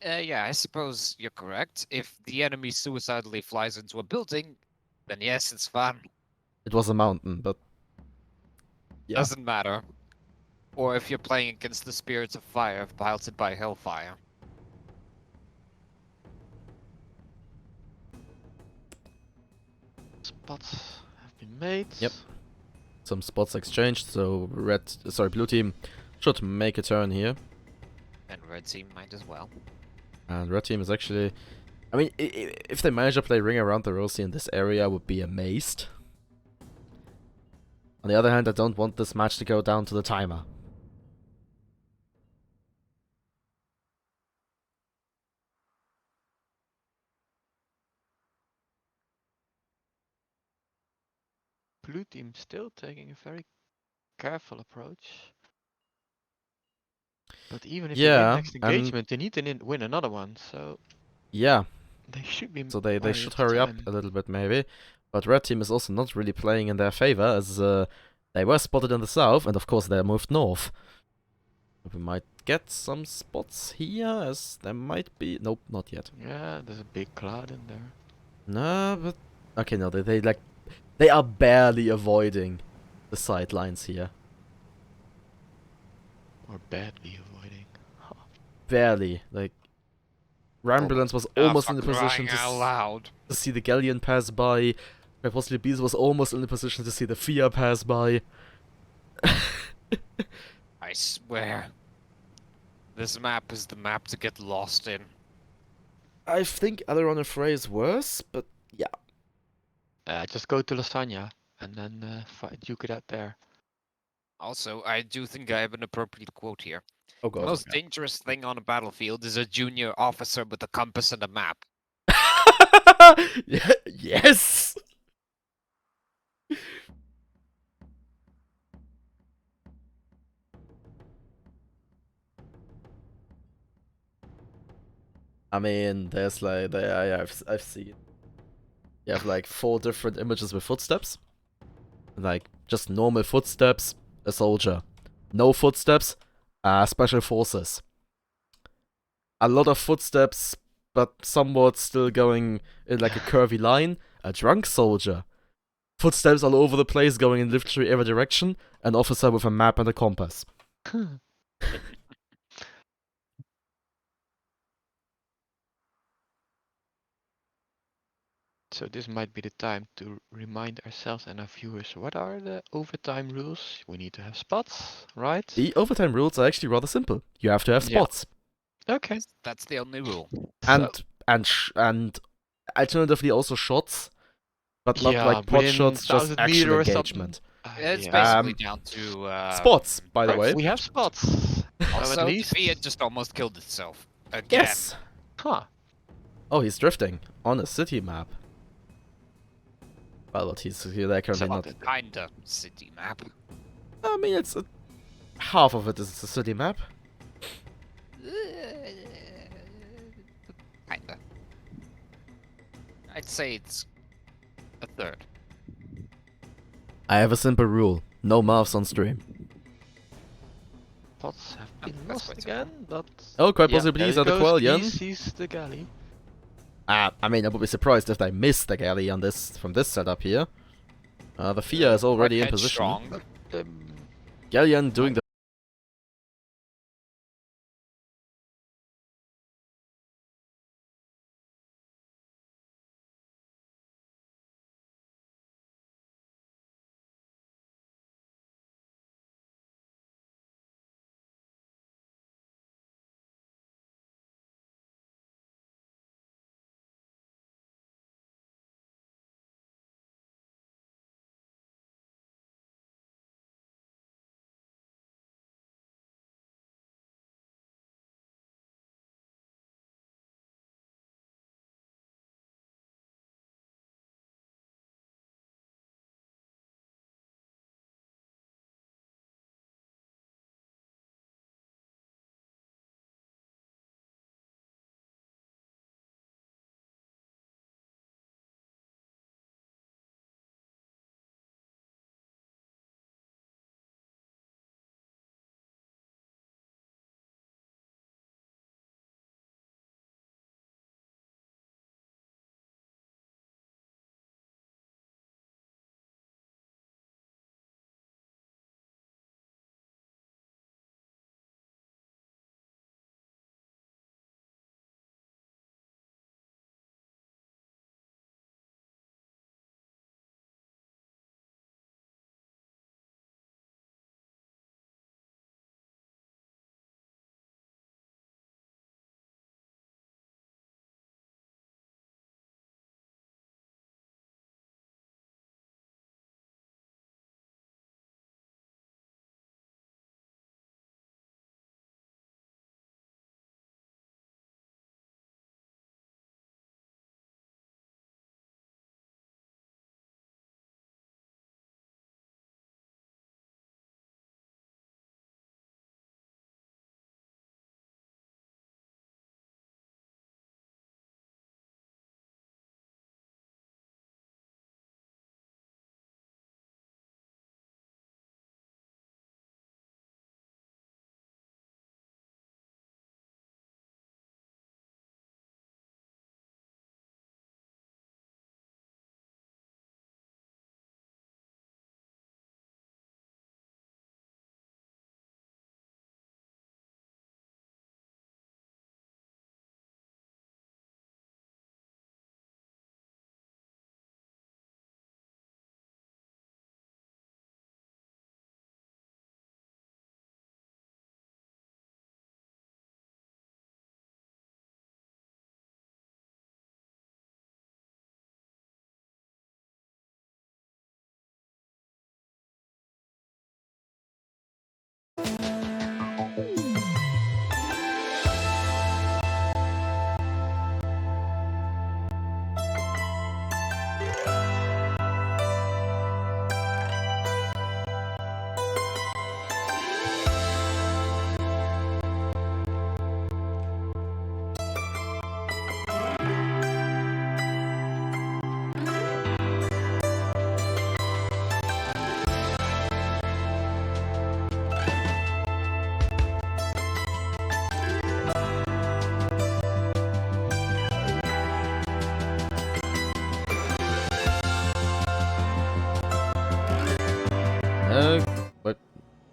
Yeah, I suppose you're correct. If the enemy suicidally flies into a building, then yes, it's fun. It was a mountain, but yeah. Doesn't matter. Or if you're playing against the spirits of fire piloted by Hellfire. Spots have been made. Yep. Some spots exchanged, so blue team should make a turn here. And red team might as well. And red team is actually, I mean, if they manage to play Ring Around the Rosie in this area, I would be amazed. On the other hand, I don't want this match to go down to the timer. Blue team still taking a very careful approach. But even if they Yeah, win next and- engagement, they need to win another one, so Yeah, they should be. so they wary should of hurry up time. a little bit maybe. But red team is also not really playing in their favor, as they were spotted in the south, and of course they moved north. We might get some spots here, as there might be. Nope, not yet. Yeah, there's a big cloud in there. No, but okay, no, they are barely avoiding the sidelines here. Or badly avoiding. Barely, like. Rambulance was almost in the position to loud. to see the Galleon pass by. Where possibly Bees was almost in the position to see the Fia pass by. I swear. This map is the map to get lost in. I think Aileron and Frey is worse, but yeah. Just go to Lasagna and then duke it out there. Also, I do think I have an appropriate quote here. Oh The god. most dangerous thing on a battlefield is a junior officer with a compass and a map. Yeah, yes! I mean, there's like, I've seen. You have like 4 different images with footsteps. Like, just normal footsteps, a soldier. No footsteps, special forces. A lot of footsteps, but somewhat still going in like a curvy line. A drunk soldier. Footsteps all over the place, going in literally every direction. An officer with a map and a compass. So this might be the time to remind ourselves and our viewers, what are the overtime rules? We need to have spots, right? The overtime rules are actually rather simple. You have to have Yeah. spots. Okay. That's the only rule. So, And alternatively also shots, but not yeah, like pot within shots, just 1,000 actual meter or something. engagement. It's Yeah. basically Um, down to Spots, by the Right, way. we have spots. So at Also, least. Fiat just almost killed itself again. Yes. Huh. Oh, he's drifting on a city map. Well, but he's there currently So not. Kinda city map. I mean, it's half of it is a city map. Kinda. I'd say it's a third. I have a simple rule: no mouths on stream. Spots have been That's lost quite simple. again, but. Oh, quite Yeah, possibly there he's he at the goes. Quellion. He sees the galley. I mean, I would be surprised if they missed the galley on this from this setup here. The Fia is already in position. Strong. Galleon doing the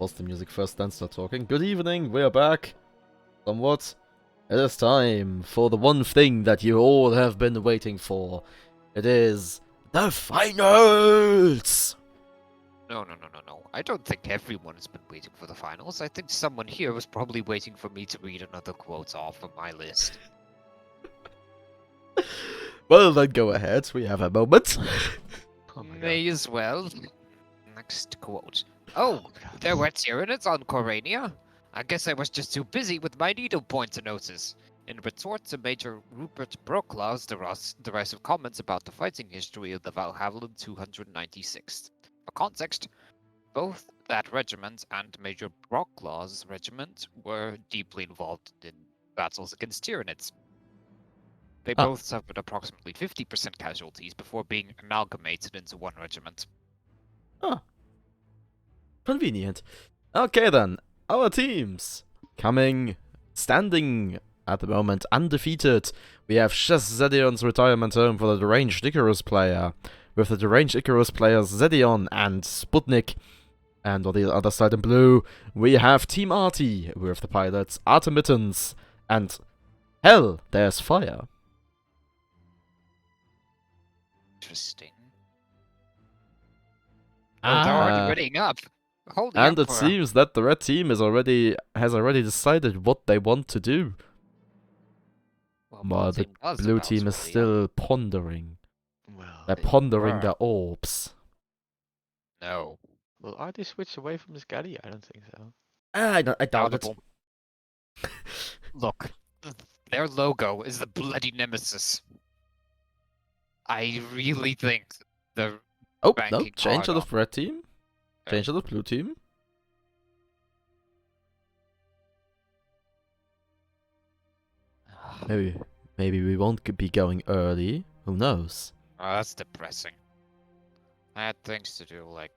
pause the music first, then start talking. Good evening, we are back. Somewhat. It is time for the one thing that you all have been waiting for. It is the finals! No. I don't think everyone has been waiting for the finals. I think someone here was probably waiting for me to read another quote off of my list. Well, then go ahead, we have a moment. Oh my god. May as well. Next quote. Oh, God. there were Tyranids on Corania? I guess I was just too busy with my needlepoint to notice. In retort to Major Rupert Brocklaw's derisive comments about the fighting history of the Valhalla 296th. For context, both that regiment and Major Brocklaw's regiment were deeply involved in battles against Tyranids. They Ah. both suffered approximately 50% casualties before being amalgamated into one regiment. Convenient. Okay then, our teams standing at the moment undefeated. We have Chess Zedion's retirement home for the deranged Icarus player. With the deranged Icarus players Zedion and Sputnik. And on the other side in blue, we have Team Arty with the pilots Artemittens and Hell, there's fire. Interesting. Oh, they're already readying up. Holy And it Emperor. seems that the red team has already decided what they want to do. Well, While the team does blue about team is already, still pondering. Well, They're they pondering were. their orbs. No. will Artie switch away from his caddy? I don't think so. I doubt it. Doubtable. Look, their logo is the bloody nemesis. I really think the Oh, no, banking change to hard the red team. Oh. Change to the blue team. Maybe we won't be going early. Who knows? Oh, that's depressing. I had things to do, like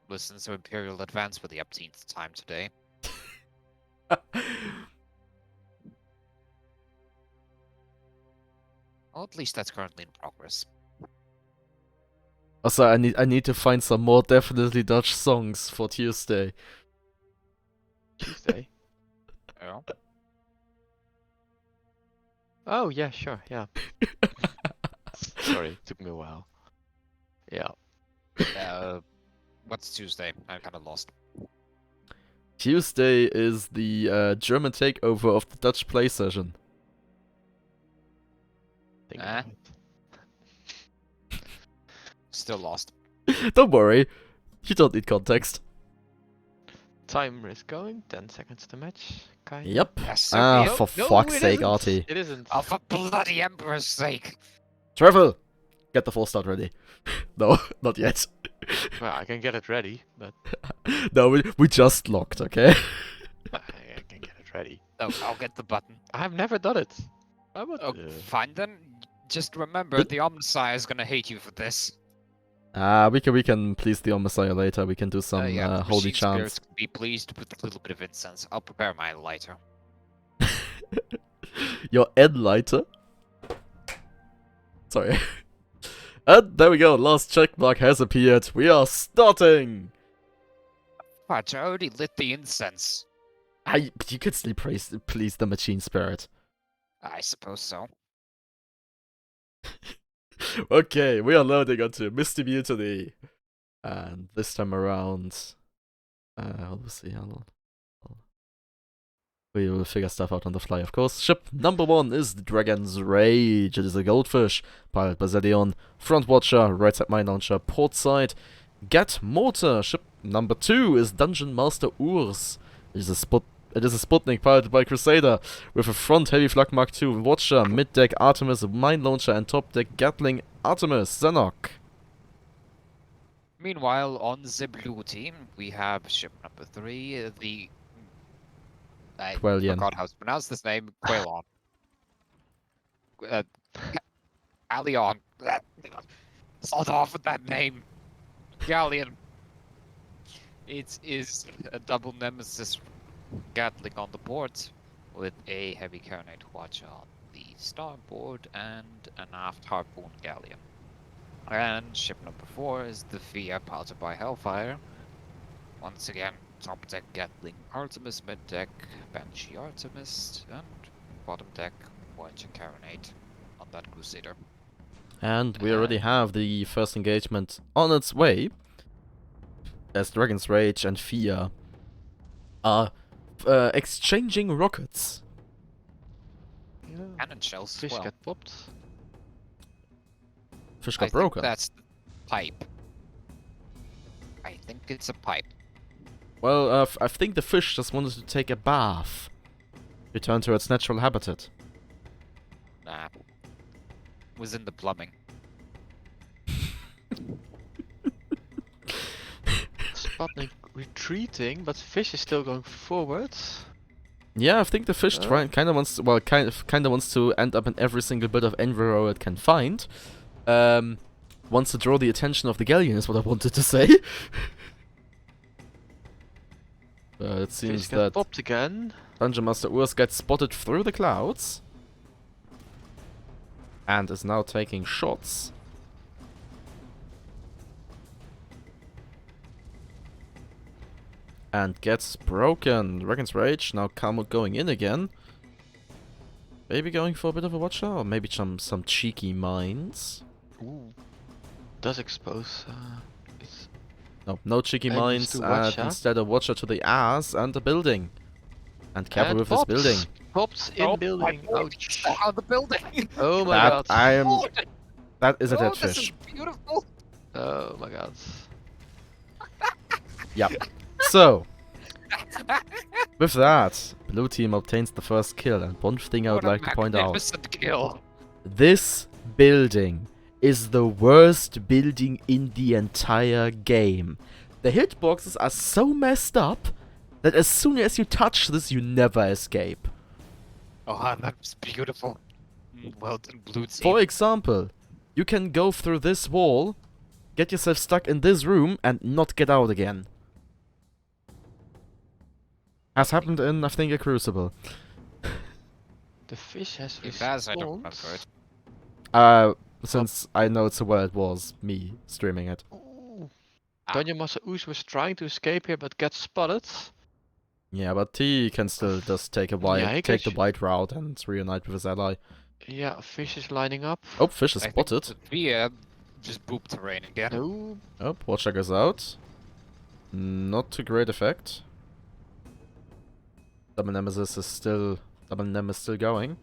listen to Imperial Advance for the upteenth time today. Well, at least that's currently in progress. Also, I need to find some more definitely Dutch songs for Tuesday. Tuesday. Yeah. Oh yeah, sure, yeah. Sorry, it took me a while. Yeah. What's Tuesday? I'm kind of lost. Tuesday is the German takeover of the Dutch play session. Think Eh? about it. Still lost. Don't worry, you don't need context. Timer is going. 10 seconds to match. Kind of. Yep. Yes, Ah, sir. for No, fuck's it sake, isn't. Artie. It isn't. Oh, for bloody Emperor's sake! Trevil, get the full start ready. No, not yet. Well, I can get it ready, but No, we just locked, okay? I can get it ready. Oh, I'll get the button. I've never done it. I would. Oh, fine then. Just remember, Good. the Omnissiah is gonna hate you for this. We can please the Messiah later. We can do some Yeah, the holy machine chants. spirits can be pleased with a little bit of incense. I'll prepare my lighter. Your end lighter. Sorry. And there we go. Last check mark has appeared. We are starting. Fudge, I already lit the incense. You could still please the machine spirit. I suppose so. Okay, we are loading onto Misty Mutiny. And this time around... we'll see how long. We will figure stuff out on the fly, of course. Ship number 1 is the Dragon's Rage. It is a goldfish, piloted by Zedion. Front watcher, right side mine launcher, port side. Get mortar. Ship number 2 is Dungeon Master Urs. It is a Sputnik piloted by Crusader, with a front heavy flak Mark II watcher, mid deck Artemis mine launcher, and top deck Gatling Artemis Zennoch. Meanwhile, on the blue team, we have ship number 3, the... I Quellian. forgot how to pronounce this name. Quailon. Alion. Start off with that name. Galleon. It is a double nemesis Gatling on the board, with a heavy carronade watcher on the starboard and an aft harpoon galleon. And ship number 4 is the Via piloted by Hellfire, Once again, top deck Gatling Artemis, mid deck Banshee Artemis, and bottom deck Voyager Caronate on that Crusader. And we already have the first engagement on its way, as Dragon's Rage and Fear are exchanging rockets. Yeah. Cannon shells. Fish well, get popped. Fish I got think broken. that's the pipe. I think it's a pipe. Well, I think the fish just wanted to take a bath. Return to its natural habitat. Nah. Was in the plumbing. Sputnik retreating, but fish is still going forwards. Yeah, I think the fish kind of wants to, well, kind of wants to end up in every single bit of enviro it can find. Wants to draw the attention of the galleon is what I wanted to say. It seems Fish get that popped again. Dungeon Master Urs gets spotted through the clouds and is now taking shots. And gets broken. Dragon's Rage now going in again. Maybe going for a bit of a watcher, or maybe some cheeky mines. Ooh. Does expose. It's No cheeky Aims mines, to and watcher. instead a watcher to the ass and a building. And careful and with this building. Pops in building. Ouch. Oh, the building! Oh my That god. that is a dead this fish. is beautiful! Oh my god. Yep. So, with that, blue team obtains the first kill, and one thing I would like to point out. Magnificent kill. This building is the worst building in the entire game. The hitboxes are so messed up that as soon as you touch this, you never escape. Oh, that was beautiful. Well done, blue team. For example, you can go through this wall, get yourself stuck in this room, and not get out again. Has happened in, I think, a Crucible. The fish has If as I don't respawned. remember it. Since I know it's where it was me streaming it. Ooh. Ah. Dungeon Master Ooze was trying to escape here but gets spotted. Yeah, but he can still just take a Yeah, he can take the white route and reunite with his ally. Yeah, fish is lining up. Oh, fish is I think spotted. Via just boop terrain again. No. Oh, watcher goes out. Not to great effect. Double Nemesis is still going.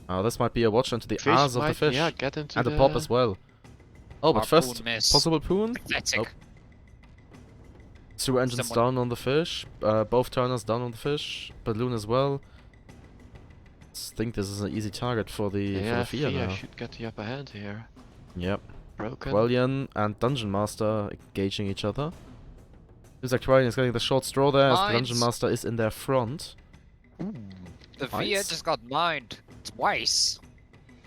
Oh, this might be a watch into the Fish ass of might, the fish. yeah, get into And the a pop as well. Oh, but Harpoon first, miss. possible poon. Pathetic. Nope. Two engines Someone- down on the fish. Both turners down on the fish. Balloon as well. Think this is an easy target for the Yeah, Fia Fia now. should get the upper hand here. Yep. Broken. Quellion and Dungeon Master engaging each other. Looks like Quellion is getting the short straw there as the Dungeon Mines. Master is in their front. Ooh. The Via Nice. just got mined twice.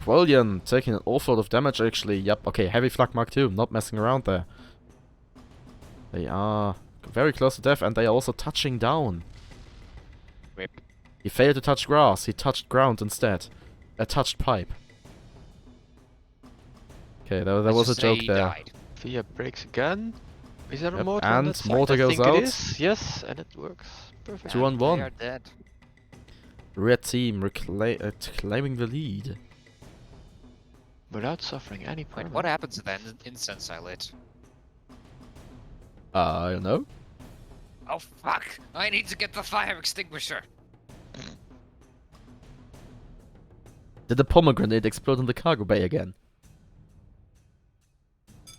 Quellion taking an awful lot of damage actually. Yep, okay, heavy flak mark 2, not messing around there. They are very close to death and they are also touching down. Rip. He failed to touch grass, he touched ground instead. A touched pipe. Okay, there Let's was a just say joke he there. died. Fia breaks again. Is there a Yep, mortar on and that side? mortar I goes think out. it is. Yes, and it works. Perfect. 2 on And 1. They are dead. Red team claiming the lead. Without suffering any Wait, permanent. what happened to that incense I lit? I don't know. Oh fuck! I need to get the fire extinguisher. Did the pomegranate explode in the cargo bay again?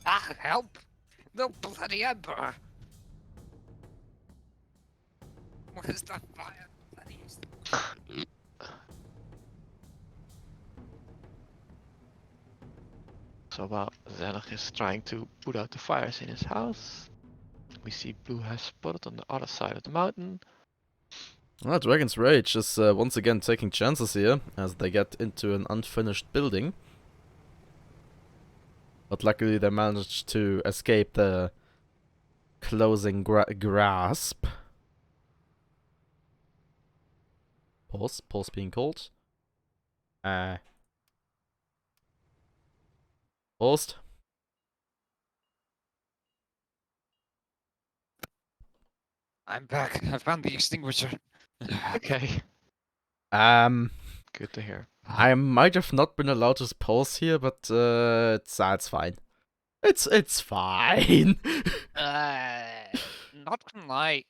Ah, help! The bloody emperor! Where's the fire? Bloody extinguisher? So while Zennoch is trying to put out the fires in his house, we see Blue has spotted on the other side of the mountain. Ah, Dragon's Rage is once again taking chances here as they get into an unfinished building. But luckily they managed to escape the closing grasp. Pause being called. Paused. I'm back. I found the extinguisher. Okay. Good to hear. I might have not been allowed to pause here, but it's fine. It's fine. Not gonna lie,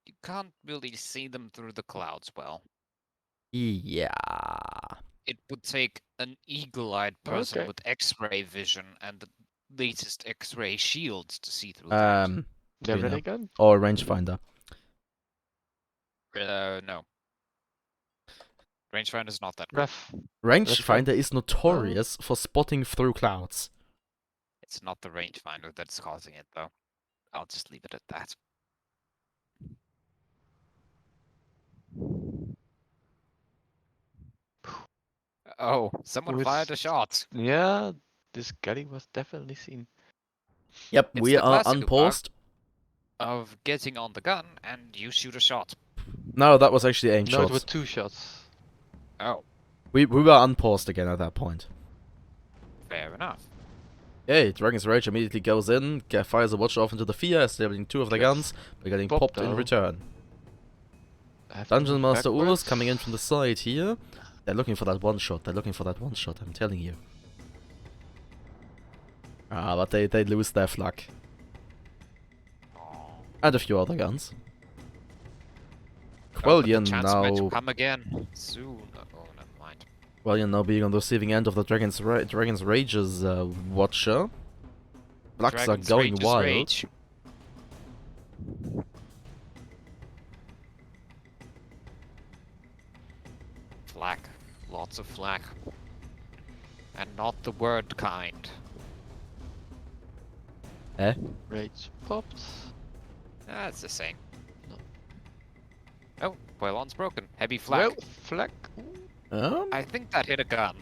you can't really see them through the clouds well. Yeah. It would take an eagle-eyed person Okay. with X-ray vision and the latest X-ray shields to see through that. They're You know. really good. Or rangefinder. No. Rangefinder's not that good. Ref. Rangefinder is notorious for spotting through clouds. It's not the rangefinder that's causing it, though. I'll just leave it at that. Oh, someone Ooh, fired a shot. Yeah, this galley was definitely seen. Yep, It's we the are classic unpaused. Of getting on the gun and you shoot a shot. No, that was actually aimed No, it was shots. 2 shots. Oh, We were unpaused again at that point. fair enough. Yay, Dragon's Rage immediately goes in, fires a watch off into the Fia, establishing 2 of the Yes. guns, but getting Popped popped in though. return. I have to Dungeon move Master Urus backwards. coming in from the side here. They're looking for that one shot. They're looking for that one shot, I'm telling you. Ah, but they lose their flak. And a few other guns. Oh, but the Quellion chance might now... come again soon. Oh, never mind. Quellion now being on the receiving end of the Dragon's Rage's Watcher. Flaks are Dragon's going Rage's wild. rage. Flak. Lots of flak. And not the word kind. Eh? Rage popped. That's the same. No. Oh, Quelon's broken. Heavy flak. Well, flak. I think that hit a gun.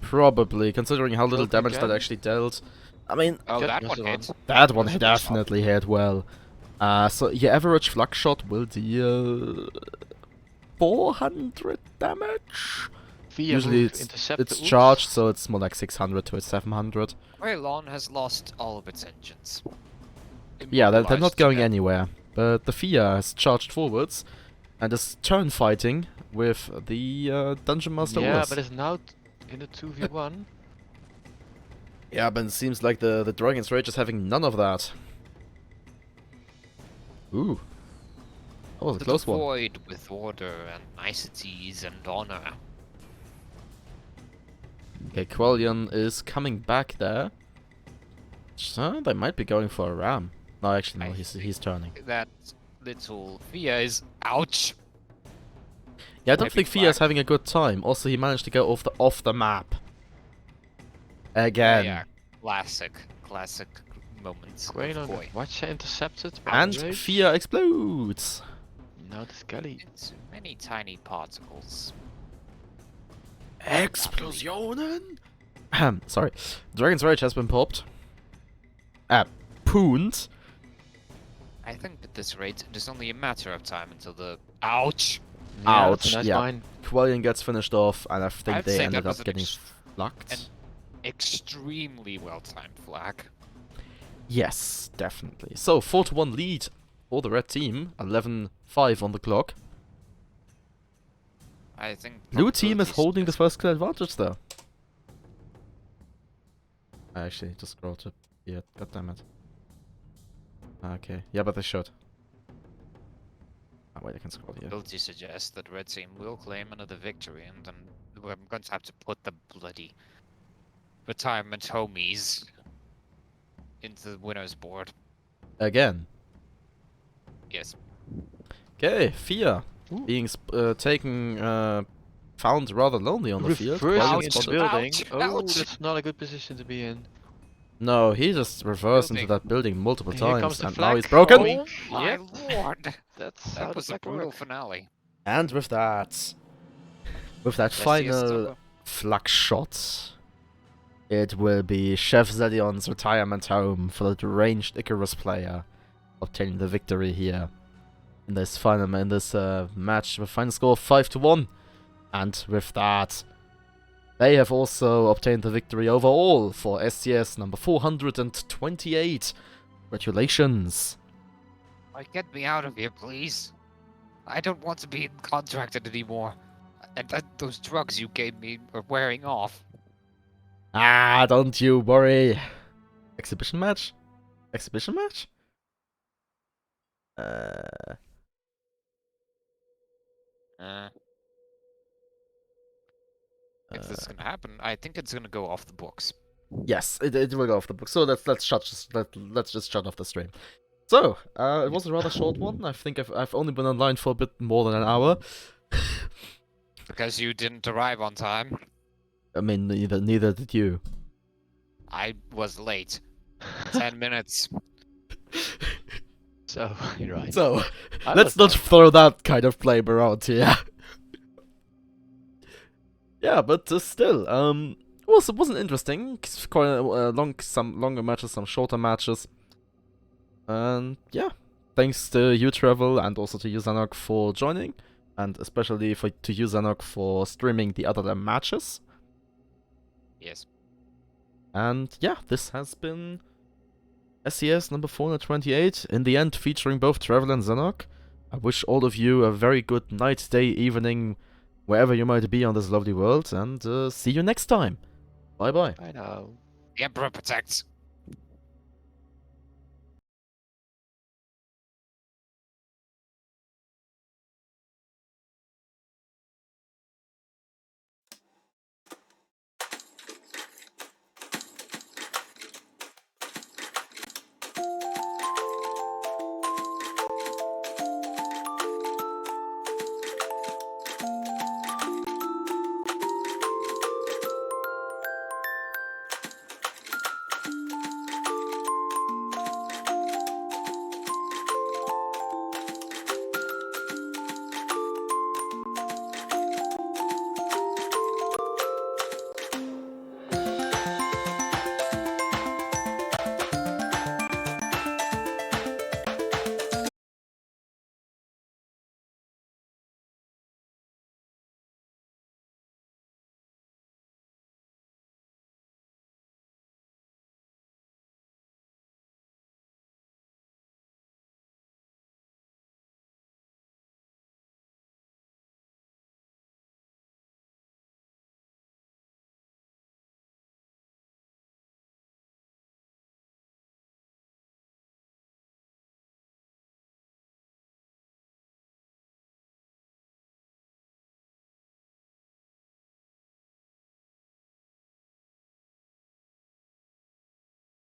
Probably, considering how little Broken damage that gun? actually dealt. I mean, Oh, Yeah, that that's one the hit. one. that one That's a definitely hit well. So your average flak shot will deal 400 damage. Via Usually move, it's intercept it's the oops. charged, so it's more like 600 to 700. Quelon has lost all of its engines. Yeah, they're not Immobilized going to death. anywhere. But the Fia has charged forwards and is turn fighting with the Dungeon Master Yeah, Urus. but it's now in the 2v1. Yeah, but it seems like the Dragon's Rage is having none of that. Ooh. That was a To close the one. void with order and niceties and honor. Okay, Quellion is coming back there. So they might be going for a ram. No, actually, no, I he's turning. That little Fia is ouch. Yeah, I don't Maybe think Fia's black. having a good time. Also, he managed to go off the map. Again. Yeah, classic moments. Quain Of on the Koi. Watcher intercepted. by And Rage. Fia explodes. Now this galley. Into many tiny particles. Explosionen? Sorry. Dragon's Rage has been popped. Pooned. I think at this rate, it is only a matter of time until the ouch. Yeah, that's Ouch, a nice yeah. mine. Quellion gets finished off, and I think I'd they say ended that was up an getting flacked. Extremely well-timed flak. Yes, definitely. So, 4-1 lead for the red team. 11-5 on the clock. I think Blue team is probability holding the split- first kill advantage, though. I actually just scrolled to... Yeah, goddammit. Okay, yeah, but they should. Oh, wait, I can scroll here. Probability suggests that red team will claim another victory, and then I'm going to have to put the bloody retirement homies into the winner's board. Again. Yes. Okay, Fia. Ooh. Being found rather lonely on the field. Reversing Quellion into spotted- building. Ouch, Oh, ouch. that's not a good position to be in. No, he just reversed into Building. that building multiple Here times, comes the and now he's flag. broken! Oink. Oh my Yep. lord! That's how That the was a flag brutal works. finale. And with that SCS final over. flak shot, it will be Chef Zedion's retirement home for the deranged Icarus player, obtaining the victory here in this match with a final score of 5-1. And with that, they have also obtained the victory overall for SCS number 428. Congratulations. Like, get me out of here, please. I don't want to be contracted anymore. And those drugs you gave me are wearing off. Ah, don't you worry. Exhibition match? Exhibition match? If this is gonna happen, I think it's gonna go off the books. Yes, it will go off the book. So let's just shut off the stream. So, it was a rather short one. I think I've only been online for a bit more than an hour. Because you didn't arrive on time. I mean, neither did you. I was late. 10 minutes. So, you're right. So, I let's was not late. throw that kind of blame around here. Yeah, but still, it wasn't interesting. It's quite some longer matches, some shorter matches, and yeah, thanks to you, Trevil, and also to you, Zennoch, for joining, and especially to you, Zennoch, for streaming the other matches. Yes. And yeah, this has been SCS number 428. In the end, featuring both Trevil and Zennoch. I wish all of you a very good night, day, evening, wherever you might be on this lovely world, and see you next time. Bye bye. I know. The Emperor protects.